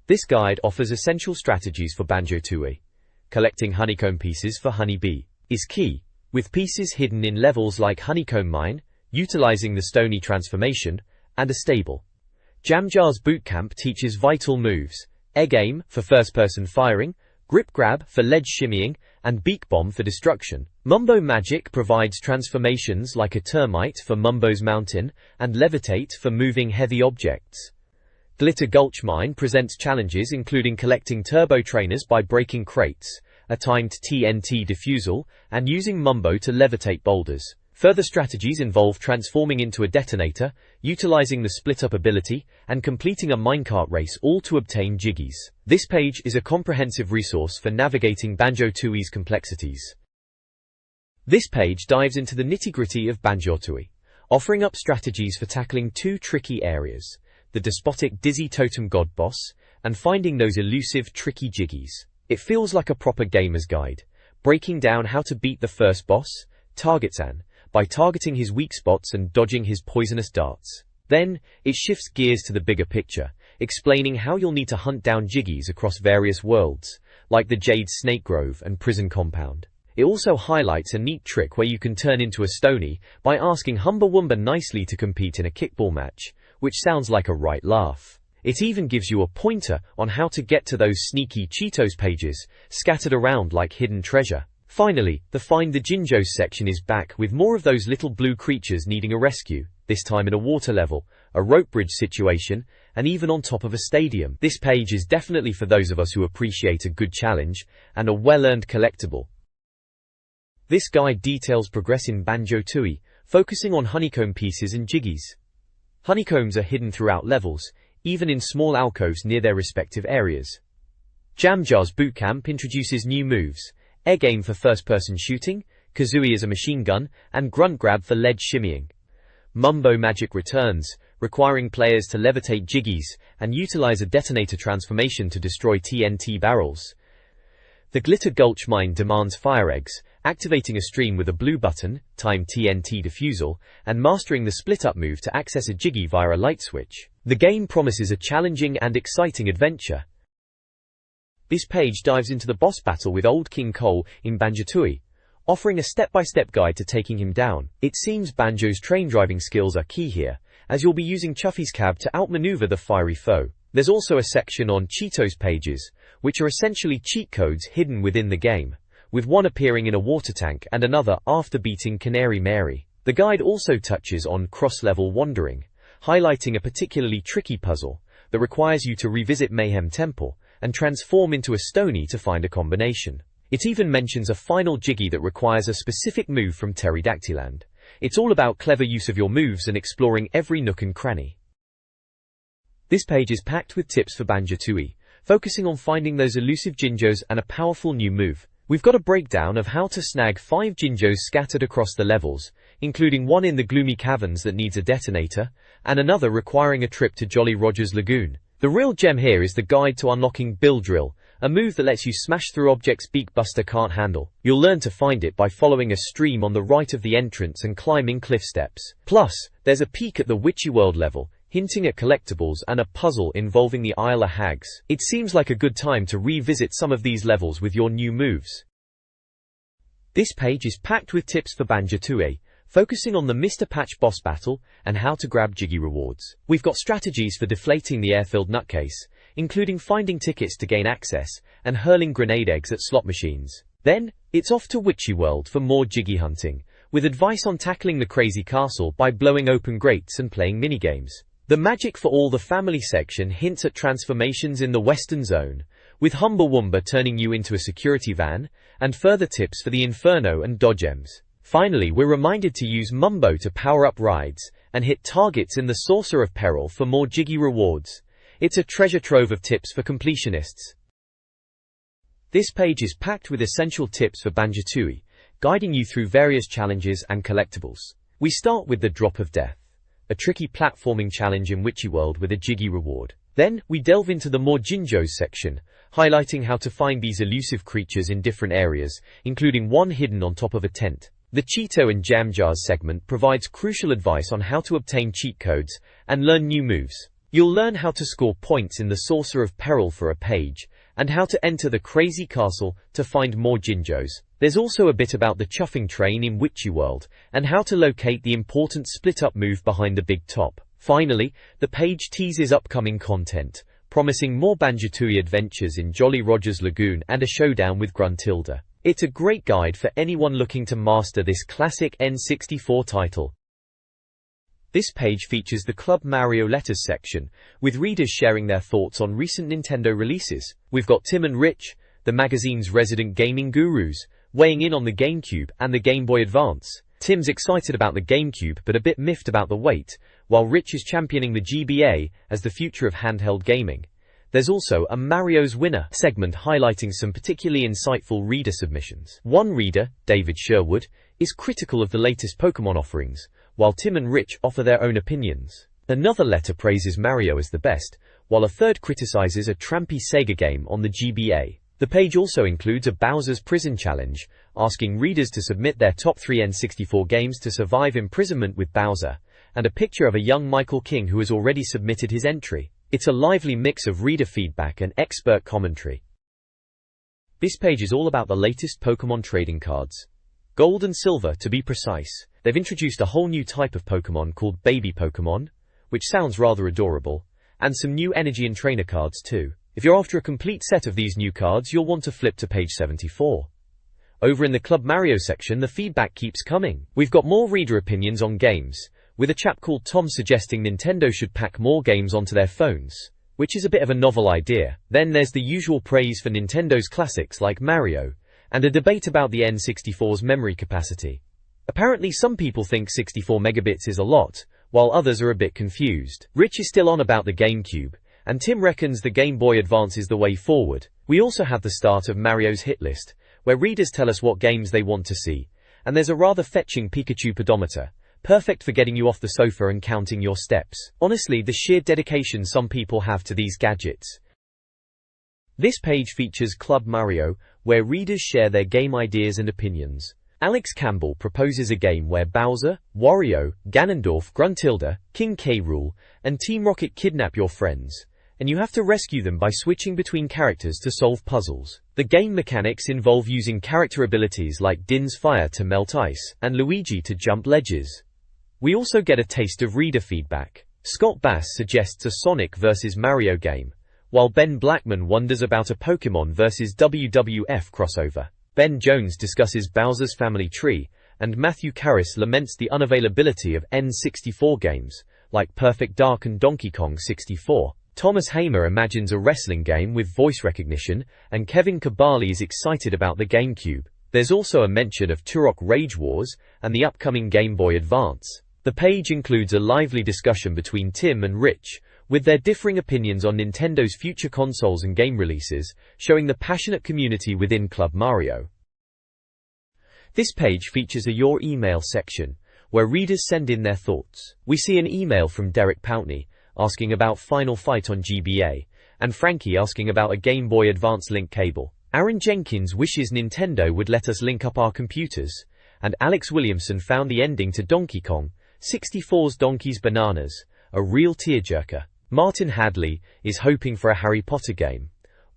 This guide offers essential strategies for Banjo-Tooie. Collecting honeycomb pieces for Honeybee is key, with pieces hidden in levels like Honeycomb Mine, utilizing the Stony transformation, and a stable. Jamjar's Bootcamp teaches vital moves, Egg Aim for first-person firing, Grip Grab for ledge shimmying, and Beak Bomb for destruction. Mumbo Magic provides transformations like a Termite for Mumbo's Mountain, and Levitate for moving heavy objects. Glitter Gulch Mine presents challenges including collecting turbo trainers by breaking crates, a timed TNT defusal, and using Mumbo to levitate boulders. Further strategies involve transforming into a detonator, utilizing the split-up ability, and completing a minecart race, all to obtain Jiggies. This page is a comprehensive resource for navigating Banjo-Tooie's complexities. This page dives into the nitty-gritty of Banjo-Tooie, offering up strategies for tackling two tricky areas, the despotic Dizzy Totem God boss, and finding those elusive tricky Jiggies. It feels like a proper gamer's guide, breaking down how to beat the first boss, Targetsun, by targeting his weak spots and dodging his poisonous darts. Then, it shifts gears to the bigger picture, explaining how you'll need to hunt down Jiggies across various worlds, like the Jade Snake Grove and Prison Compound. It also highlights a neat trick where you can turn into a Stony by asking Humba Wumba nicely to compete in a kickball match, which sounds like a right laugh. It even gives you a pointer on how to get to those sneaky Cheetos pages, scattered around like hidden treasure. Finally, the Find the Jinjos section is back with more of those little blue creatures needing a rescue, this time in a water level, a rope bridge situation, and even on top of a stadium. This page is definitely for those of us who appreciate a good challenge and a well-earned collectible. This guide details progress in Banjo-Tooie, focusing on honeycomb pieces and jiggies. Honeycombs are hidden throughout levels, even in small alcoves near their respective areas. Jam Jar's Boot Camp introduces new moves: Air Game for first-person shooting, Kazooie as a machine gun, and Grunt Grab for ledge shimmying. Mumbo Magic returns, requiring players to levitate jiggies and utilize a detonator transformation to destroy TNT barrels. The Glitter Gulch Mine demands fire eggs, activating a stream with a blue button, time TNT defusal, and mastering the split-up move to access a jiggy via a light switch. The game promises a challenging and exciting adventure. This page dives into the boss battle with Old King Cole in Banjo-Tooie, offering a step-by-step guide to taking him down. It seems Banjo's train driving skills are key here, as you'll be using Chuffy's cab to outmaneuver the fiery foe. There's also a section on Cheetos pages, which are essentially cheat codes hidden within the game, with one appearing in a water tank and another after beating Canary Mary. The guide also touches on cross-level wandering, highlighting a particularly tricky puzzle that requires you to revisit Mayhem Temple and transform into a Stony to find a combination. It even mentions a final jiggy that requires a specific move from Pterodactyland. It's all about clever use of your moves and exploring every nook and cranny. This page is packed with tips for Banjo-Tooie, focusing on finding those elusive Jinjos and a powerful new move. We've got a breakdown of how to snag 5 Jinjos scattered across the levels, including one in the gloomy caverns that needs a detonator, and another requiring a trip to Jolly Roger's Lagoon. The real gem here is the guide to unlocking Bill Drill, a move that lets you smash through objects Beak Buster can't handle. You'll learn to find it by following a stream on the right of the entrance and climbing cliff steps. Plus, there's a peek at the Witchy World level, hinting at collectibles and a puzzle involving the Isle of Hags. It seems like a good time to revisit some of these levels with your new moves. This page is packed with tips for Banjo-Tooie, focusing on the Mr. Patch boss battle and how to grab jiggy rewards. We've got strategies for deflating the air-filled nutcase, including finding tickets to gain access and hurling grenade eggs at slot machines. Then, it's off to Witchy World for more jiggy hunting, with advice on tackling the crazy castle by blowing open grates and playing minigames. The Magic for All the Family section hints at transformations in the Western Zone, with Humba Wumba turning you into a security van, and further tips for the Inferno and Dodgems. Finally, we're reminded to use Mumbo to power up rides, and hit targets in the Saucer of Peril for more jiggy rewards. It's a treasure trove of tips for completionists. This page is packed with essential tips for Banjo-Tooie, guiding you through various challenges and collectibles. We start with the Drop of Death, a tricky platforming challenge in Witchy World with a jiggy reward. Then, we delve into the More Jinjos section, highlighting how to find these elusive creatures in different areas, including one hidden on top of a tent. The Cheeto and Jam Jars segment provides crucial advice on how to obtain cheat codes and learn new moves. You'll learn how to score points in the Saucer of Peril for a page, and how to enter the Crazy Castle to find more Jinjos. There's also a bit about the chuffing train in Witchy World, and how to locate the important split-up move behind the big top. Finally, the page teases upcoming content, promising more Banjo-Tooie adventures in Jolly Roger's Lagoon and a showdown with Gruntilda. It's a great guide for anyone looking to master this classic N64 title. This page features the Club Mario Letters section, with readers sharing their thoughts on recent Nintendo releases. We've got Tim and Rich, the magazine's resident gaming gurus, weighing in on the GameCube and the Game Boy Advance. Tim's excited about the GameCube but a bit miffed about the weight, while Rich is championing the GBA as the future of handheld gaming. There's also a Mario's Winner segment highlighting some particularly insightful reader submissions. One reader, David Sherwood, is critical of the latest Pokemon offerings, while Tim and Rich offer their own opinions. Another letter praises Mario as the best, while a third criticizes a trampy Sega game on the GBA. The page also includes a Bowser's Prison Challenge, asking readers to submit their top 3 N64 games to survive imprisonment with Bowser, and a picture of a young Michael King who has already submitted his entry. It's a lively mix of reader feedback and expert commentary. This page is all about the latest Pokemon trading cards. Gold and silver, to be precise. They've introduced a whole new type of Pokemon called Baby Pokemon, which sounds rather adorable, and some new energy and trainer cards too. If you're after a complete set of these new cards, you'll want to flip to page 74. Over in the Club Mario section, the feedback keeps coming. We've got more reader opinions on games, with a chap called Tom suggesting Nintendo should pack more games onto their phones, which is a bit of a novel idea. Then there's the usual praise for Nintendo's classics like Mario, and a debate about the N64's memory capacity. Apparently some people think 64 megabits is a lot, while others are a bit confused. Rich is still on about the GameCube, and Tim reckons the Game Boy Advance is the way forward. We also have the start of Mario's hit list, where readers tell us what games they want to see, and there's a rather fetching Pikachu pedometer, perfect for getting you off the sofa and counting your steps. Honestly, the sheer dedication some people have to these gadgets. This page features Club Mario, where readers share their game ideas and opinions. Alex Campbell proposes a game where Bowser, Wario, Ganondorf, Gruntilda, King K. Rool, and Team Rocket kidnap your friends, and you have to rescue them by switching between characters to solve puzzles. The game mechanics involve using character abilities like Din's fire to melt ice, and Luigi to jump ledges. We also get a taste of reader feedback. Scott Bass suggests a Sonic vs Mario game, while Ben Blackman wonders about a Pokemon vs WWF crossover. Ben Jones discusses Bowser's Family Tree, and Matthew Karras laments the unavailability of N64 games, like Perfect Dark and Donkey Kong 64. Thomas Hamer imagines a wrestling game with voice recognition, and Kevin Kabali is excited about the GameCube. There's also a mention of Turok Rage Wars, and the upcoming Game Boy Advance. The page includes a lively discussion between Tim and Rich, with their differing opinions on Nintendo's future consoles and game releases, showing the passionate community within Club Mario. This page features a Your Email section, where readers send in their thoughts. We see an email from Derek Poutney, asking about Final Fight on GBA, and Frankie asking about a Game Boy Advance link cable. Aaron Jenkins wishes Nintendo would let us link up our computers, and Alex Williamson found the ending to Donkey Kong 64's Donkey's Bananas a real tearjerker. Martin Hadley is hoping for a Harry Potter game.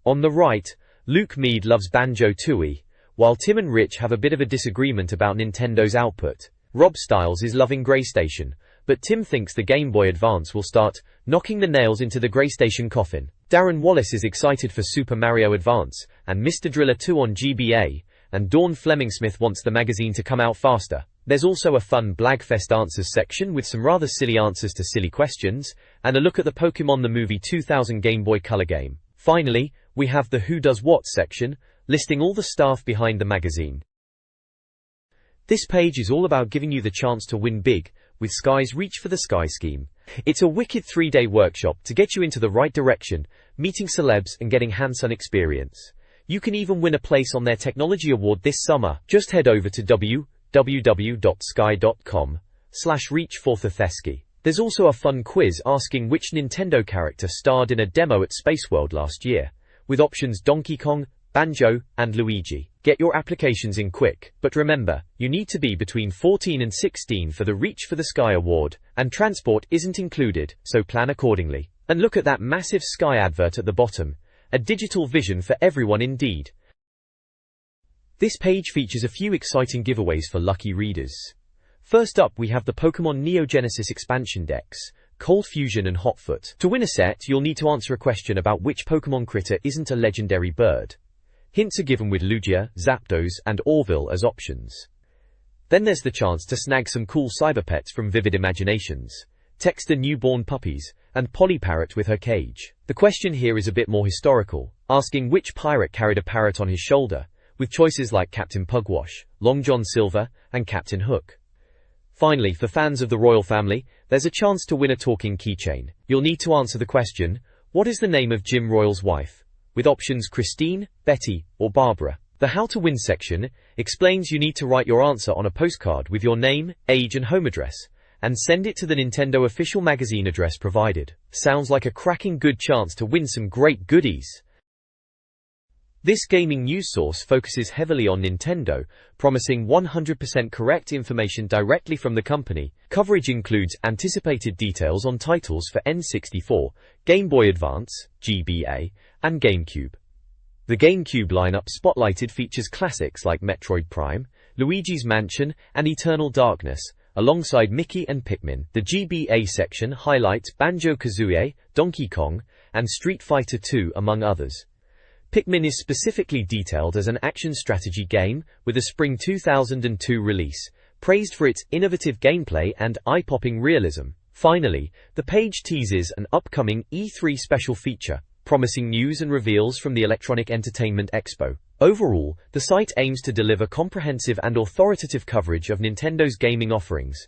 On the right, Luke Mead loves Banjo-Tooie, while Tim and Rich have a bit of a disagreement about Nintendo's output. Rob Stiles is loving Graystation, but Tim thinks the Game Boy Advance will start knocking the nails into the Graystation coffin. Darren Wallace is excited for Super Mario Advance and Mr. Driller 2 on GBA, and Dawn Fleming-Smith wants the magazine to come out faster. There's also a fun Blagfest answers section with some rather silly answers to silly questions, and a look at the Pokemon the Movie 2000 Game Boy Color game. Finally, we have the Who Does What section, listing all the staff behind the magazine. This page is all about giving you the chance to win big with Sky's Reach for the Sky scheme. It's a wicked 3-day workshop to get you into the right direction, meeting celebs and getting hands-on experience. You can even win a place on their technology award this summer. Just head over to www.sky.com/reach4thetheski. There's also a fun quiz asking which Nintendo character starred in a demo at Space World last year, with options Donkey Kong, Banjo, and Luigi. Get your applications in quick, but remember, you need to be between 14 and 16 for the Reach for the Sky award, and transport isn't included, so plan accordingly. And look at that massive Sky advert at the bottom. A digital vision for everyone indeed. This page features a few exciting giveaways for lucky readers. First up, we have the Pokemon Neo Genesis expansion decks, Cold Fusion and Hotfoot. To win a set, you'll need to answer a question about which Pokemon critter isn't a legendary bird. Hints are given with Lugia, Zapdos, and Orville as options. Then there's the chance to snag some cool cyber pets from Vivid Imaginations. Texter newborn puppies, and Polly Parrot with her cage. The question here is a bit more historical, asking which pirate carried a parrot on his shoulder, with choices like Captain Pugwash, Long John Silver, and Captain Hook. Finally, for fans of the royal family, there's a chance to win a talking keychain. You'll need to answer the question, what is the name of Jim Royal's wife? With options Christine, Betty, or Barbara. The How to Win section explains you need to write your answer on a postcard with your name, age, and home address, and send it to the Nintendo official magazine address provided. Sounds like a cracking good chance to win some great goodies. This gaming news source focuses heavily on Nintendo, promising 100% correct information directly from the company. Coverage includes anticipated details on titles for N64, Game Boy Advance, GBA, and GameCube. The GameCube lineup spotlighted features classics like Metroid Prime, Luigi's Mansion, and Eternal Darkness, alongside Mickey and Pikmin. The GBA section highlights Banjo-Kazooie, Donkey Kong, and Street Fighter II, among others. Pikmin is specifically detailed as an action strategy game with a spring 2002 release, praised for its innovative gameplay and eye-popping realism. Finally, the page teases an upcoming E3 special feature, promising news and reveals from the Electronic Entertainment Expo. Overall, the site aims to deliver comprehensive and authoritative coverage of Nintendo's gaming offerings.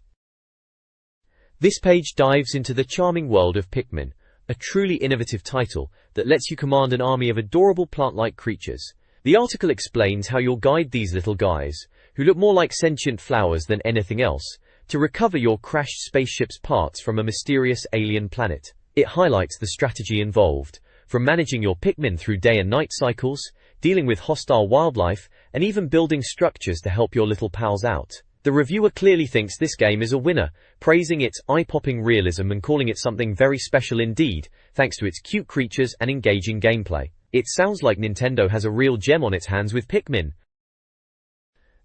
This page dives into the charming world of Pikmin, a truly innovative title that lets you command an army of adorable plant-like creatures. The article explains how you'll guide these little guys, who look more like sentient flowers than anything else, to recover your crashed spaceship's parts from a mysterious alien planet. It highlights the strategy involved, from managing your Pikmin through day and night cycles, dealing with hostile wildlife, and even building structures to help your little pals out. The reviewer clearly thinks this game is a winner, praising its eye-popping realism and calling it something very special indeed, thanks to its cute creatures and engaging gameplay. It sounds like Nintendo has a real gem on its hands with Pikmin.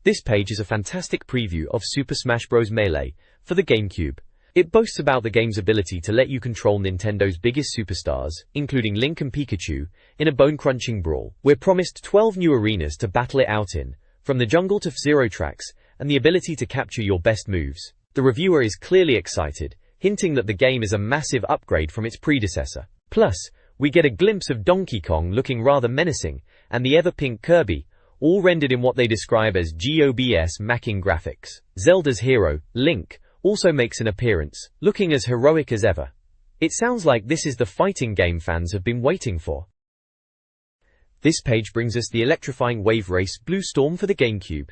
This page is a fantastic preview of Super Smash Bros. Melee for the GameCube. It boasts about the game's ability to let you control Nintendo's biggest superstars, including Link and Pikachu, in a bone-crunching brawl. We're promised 12 new arenas to battle it out in, from the jungle to F-Zero tracks, and the ability to capture your best moves. The reviewer is clearly excited, hinting that the game is a massive upgrade from its predecessor. Plus, we get a glimpse of Donkey Kong looking rather menacing, and the ever-pink Kirby, all rendered in what they describe as GOBS macking graphics. Zelda's hero, Link, also makes an appearance, looking as heroic as ever. It sounds like this is the fighting game fans have been waiting for. This page brings us the electrifying wave race Blue Storm for the GameCube.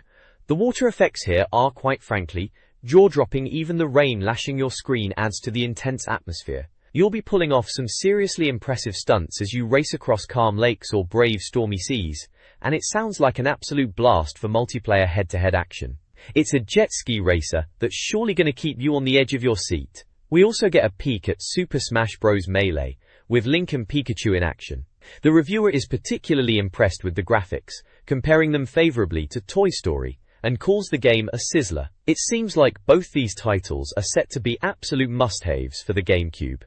The water effects here are, quite frankly, jaw-dropping. Even the rain lashing your screen adds to the intense atmosphere. You'll be pulling off some seriously impressive stunts as you race across calm lakes or brave stormy seas, and it sounds like an absolute blast for multiplayer head-to-head action. It's a jet ski racer that's surely going to keep you on the edge of your seat. We also get a peek at Super Smash Bros. Melee, with Link and Pikachu in action. The reviewer is particularly impressed with the graphics, comparing them favorably to Toy Story, and calls the game a sizzler. It seems like both these titles are set to be absolute must-haves for the GameCube.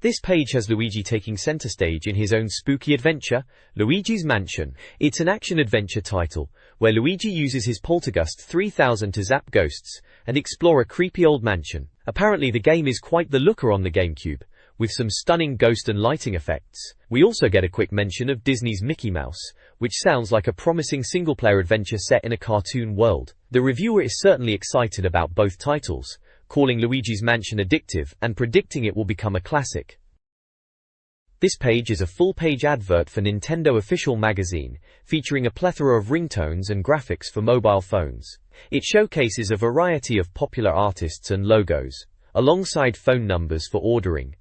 This page has Luigi taking center stage in his own spooky adventure, Luigi's Mansion. It's an action-adventure title, where Luigi uses his Poltergust 3000 to zap ghosts and explore a creepy old mansion. Apparently the game is quite the looker on the GameCube, with some stunning ghost and lighting effects. We also get a quick mention of Disney's Mickey Mouse, which sounds like a promising single-player adventure set in a cartoon world. The reviewer is certainly excited about both titles, calling Luigi's Mansion addictive and predicting it will become a classic. This page is a full-page advert for Nintendo Official Magazine, featuring a plethora of ringtones and graphics for mobile phones. It showcases a variety of popular artists and logos, alongside phone numbers for ordering.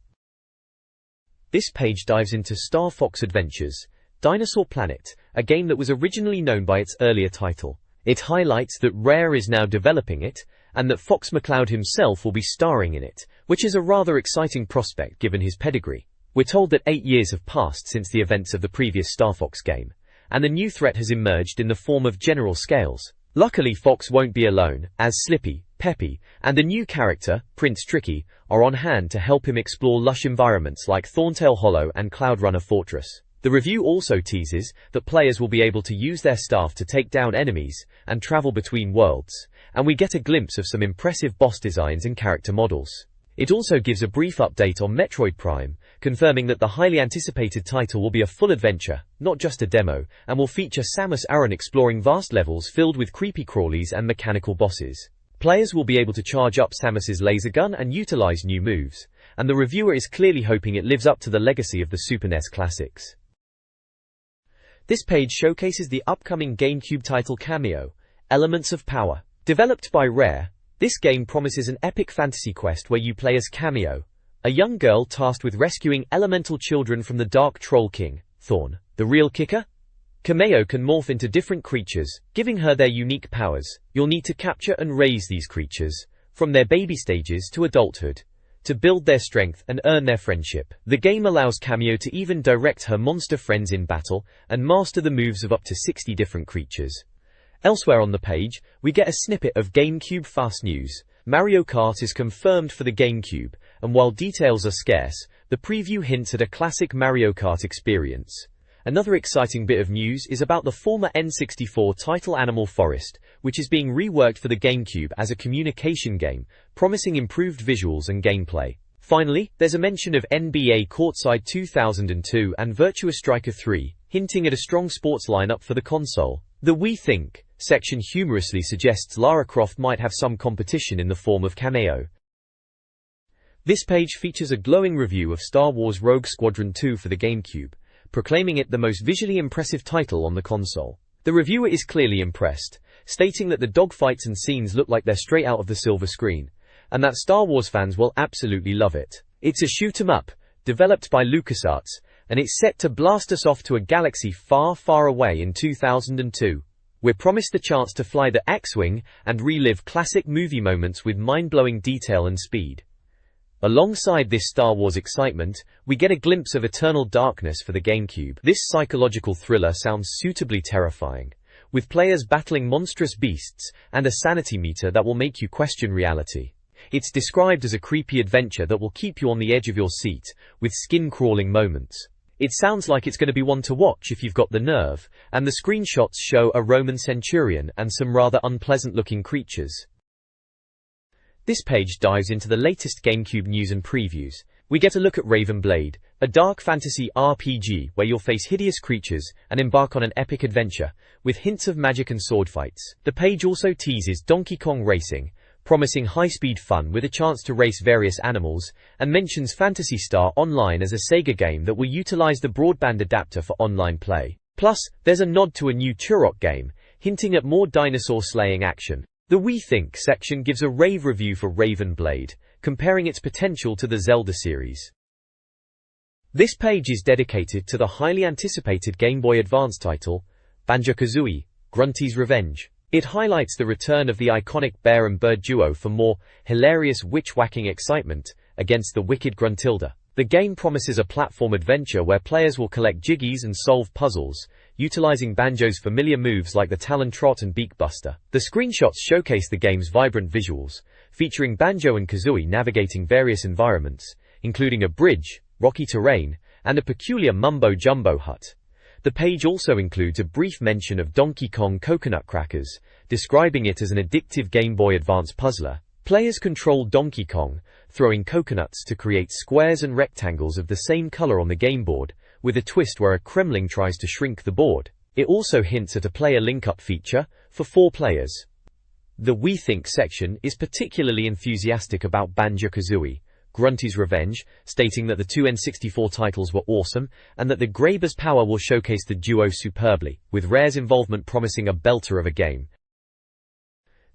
This page dives into Star Fox Adventures, Dinosaur Planet, a game that was originally known by its earlier title. It highlights that Rare is now developing it, and that Fox McCloud himself will be starring in it, which is a rather exciting prospect given his pedigree. We're told that 8 years have passed since the events of the previous Star Fox game, and a new threat has emerged in the form of General Scales. Luckily Fox won't be alone, as Slippy, Peppy, and a new character, Prince Tricky, are on hand to help him explore lush environments like Thorntail Hollow and Cloudrunner Fortress. The review also teases that players will be able to use their staff to take down enemies and travel between worlds, and we get a glimpse of some impressive boss designs and character models. It also gives a brief update on Metroid Prime, confirming that the highly anticipated title will be a full adventure, not just a demo, and will feature Samus Aran exploring vast levels filled with creepy crawlies and mechanical bosses. Players will be able to charge up Samus's laser gun and utilize new moves, and the reviewer is clearly hoping it lives up to the legacy of the Super NES classics. This page showcases the upcoming GameCube title Cameo, Elements of Power. Developed by Rare, this game promises an epic fantasy quest where you play as Cameo, a young girl tasked with rescuing elemental children from the Dark Troll King, Thorn. The real kicker? Cameo can morph into different creatures, giving her their unique powers. You'll need to capture and raise these creatures, from their baby stages to adulthood, to build their strength and earn their friendship. The game allows Cameo to even direct her monster friends in battle and master the moves of up to 60 different creatures. Elsewhere on the page, we get a snippet of GameCube fast news. Mario Kart is confirmed for the GameCube, and while details are scarce, the preview hints at a classic Mario Kart experience. Another exciting bit of news is about the former N64 title Animal Forest, which is being reworked for the GameCube as a communication game, promising improved visuals and gameplay. Finally, there's a mention of NBA Courtside 2002 and Virtua Striker 3, hinting at a strong sports lineup for the console. The We Think section humorously suggests Lara Croft might have some competition in the form of Cameo. This page features a glowing review of Star Wars Rogue Squadron 2 for the GameCube, proclaiming it the most visually impressive title on the console. The reviewer is clearly impressed, stating that the dogfights and scenes look like they're straight out of the silver screen, and that Star Wars fans will absolutely love it. It's a shoot-'em-up, developed by LucasArts, and it's set to blast us off to a galaxy far, far away in 2002. We're promised the chance to fly the X-Wing and relive classic movie moments with mind-blowing detail and speed. Alongside this Star Wars excitement, we get a glimpse of Eternal Darkness for the GameCube. This psychological thriller sounds suitably terrifying, with players battling monstrous beasts and a sanity meter that will make you question reality. It's described as a creepy adventure that will keep you on the edge of your seat, with skin-crawling moments. It sounds like it's going to be one to watch if you've got the nerve, and the screenshots show a Roman centurion and some rather unpleasant-looking creatures. This page dives into the latest GameCube news and previews. We get a look at Raven Blade, a dark fantasy RPG where you'll face hideous creatures and embark on an epic adventure, with hints of magic and sword fights. The page also teases Donkey Kong Racing, promising high-speed fun with a chance to race various animals, and mentions Phantasy Star Online as a Sega game that will utilize the broadband adapter for online play. Plus, there's a nod to a new Turok game, hinting at more dinosaur-slaying action. The We Think section gives a rave review for Raven Blade, comparing its potential to the Zelda series. This page is dedicated to the highly anticipated Game Boy Advance title, Banjo-Kazooie, Grunty's Revenge. It highlights the return of the iconic bear and bird duo for more hilarious witch-whacking excitement against the wicked Gruntilda. The game promises a platform adventure where players will collect jiggies and solve puzzles, utilizing Banjo's familiar moves like the Talon Trot and Beak Buster. The screenshots showcase the game's vibrant visuals, featuring Banjo and Kazooie navigating various environments, including a bridge, rocky terrain, and a peculiar mumbo-jumbo hut. The page also includes a brief mention of Donkey Kong Coconut Crackers, describing it as an addictive Game Boy Advance puzzler. Players control Donkey Kong, throwing coconuts to create squares and rectangles of the same color on the game board, with a twist where a Kremling tries to shrink the board. It also hints at a player link-up feature for 4 players. The We Think section is particularly enthusiastic about Banjo-Kazooie, Grunty's Revenge, stating that the 2 N64 titles were awesome, and that the Graber's power will showcase the duo superbly, with Rare's involvement promising a belter of a game.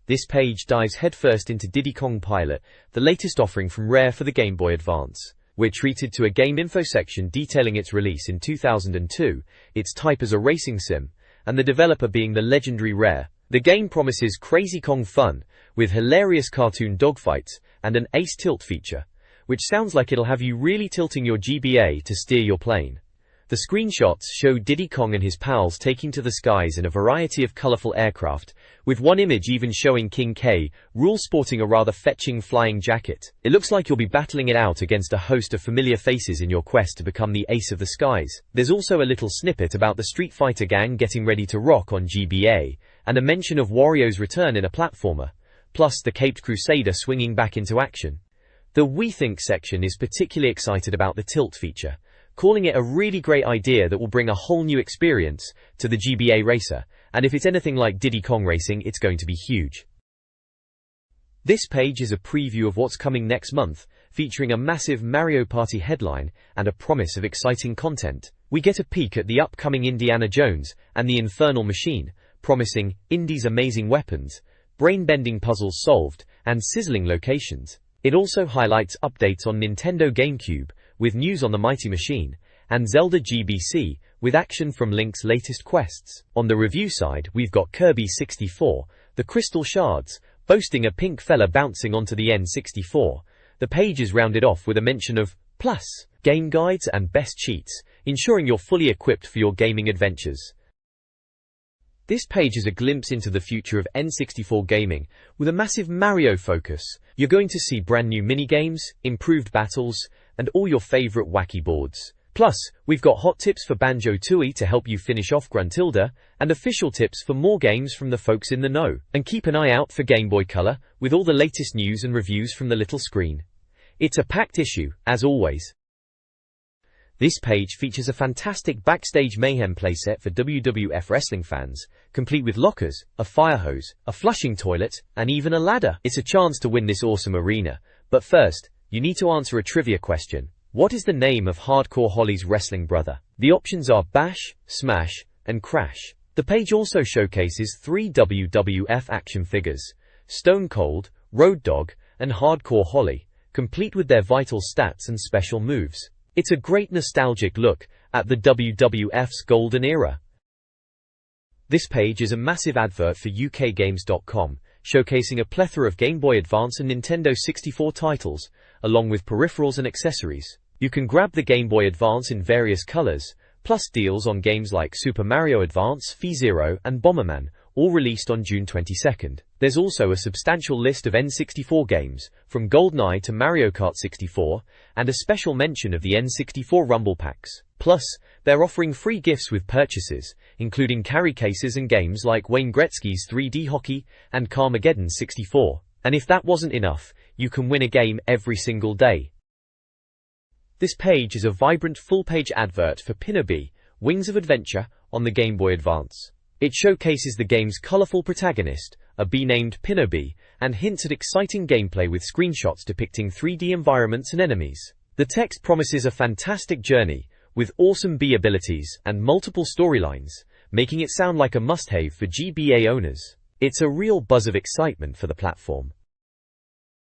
This page dives headfirst into Diddy Kong Pilot, the latest offering from Rare for the Game Boy Advance. We're treated to a game info section detailing its release in 2002, its type as a racing sim, and the developer being the legendary Rare. The game promises crazy Kong fun, with hilarious cartoon dogfights, and an ace tilt feature, which sounds like it'll have you really tilting your GBA to steer your plane. The screenshots show Diddy Kong and his pals taking to the skies in a variety of colorful aircraft, with one image even showing King K. Rool sporting a rather fetching flying jacket. It looks like you'll be battling it out against a host of familiar faces in your quest to become the ace of the skies. There's also a little snippet about the Street Fighter gang getting ready to rock on GBA, and a mention of Wario's return in a platformer, plus the Caped Crusader swinging back into action. The We Think section is particularly excited about the tilt feature, calling it a really great idea that will bring a whole new experience to the GBA racer, and if it's anything like Diddy Kong Racing, it's going to be huge. This page is a preview of what's coming next month, featuring a massive Mario Party headline and a promise of exciting content. We get a peek at the upcoming Indiana Jones and the Infernal Machine, promising Indy's amazing weapons, brain-bending puzzles solved, and sizzling locations. It also highlights updates on Nintendo GameCube, with news on the Mighty Machine, and Zelda GBC, with action from Link's latest quests. On the review side, we've got Kirby 64, the Crystal Shards, boasting a pink fella bouncing onto the N64, The page is rounded off with a mention of plus game guides and best cheats, ensuring you're fully equipped for your gaming adventures. This page is a glimpse into the future of N64 gaming, with a massive Mario focus. You're going to see brand new minigames, improved battles, and all your favorite wacky boards. Plus, we've got hot tips for Banjo-Tooie to help you finish off Gruntilda, and official tips for more games from the folks in the know. And keep an eye out for Game Boy Color, with all the latest news and reviews from the little screen. It's a packed issue, as always. This page features a fantastic Backstage Mayhem playset for WWF wrestling fans, complete with lockers, a fire hose, a flushing toilet, and even a ladder. It's a chance to win this awesome arena. But first, you need to answer a trivia question. What is the name of Hardcore Holly's wrestling brother? The options are Bash, Smash, and Crash. The page also showcases 3 WWF action figures, Stone Cold, Road Dogg, and Hardcore Holly, complete with their vital stats and special moves. It's a great nostalgic look at the WWF's golden era. This page is a massive advert for UKGames.com, showcasing a plethora of Game Boy Advance and Nintendo 64 titles, along with peripherals and accessories. You can grab the Game Boy Advance in various colors, plus deals on games like Super Mario Advance, F-Zero, and Bomberman, all released on June 22nd. There's also a substantial list of N64 games, from GoldenEye to Mario Kart 64, and a special mention of the N64 Rumble Packs. Plus, they're offering free gifts with purchases, including carry cases and games like Wayne Gretzky's 3D Hockey and Carmageddon 64. And if that wasn't enough, you can win a game every single day. This page is a vibrant full-page advert for Pinobee, Wings of Adventure, on the Game Boy Advance. It showcases the game's colorful protagonist, a bee named Pinobee, and hints at exciting gameplay with screenshots depicting 3D environments and enemies. The text promises a fantastic journey, with awesome bee abilities and multiple storylines, making it sound like a must-have for GBA owners. It's a real buzz of excitement for the platform.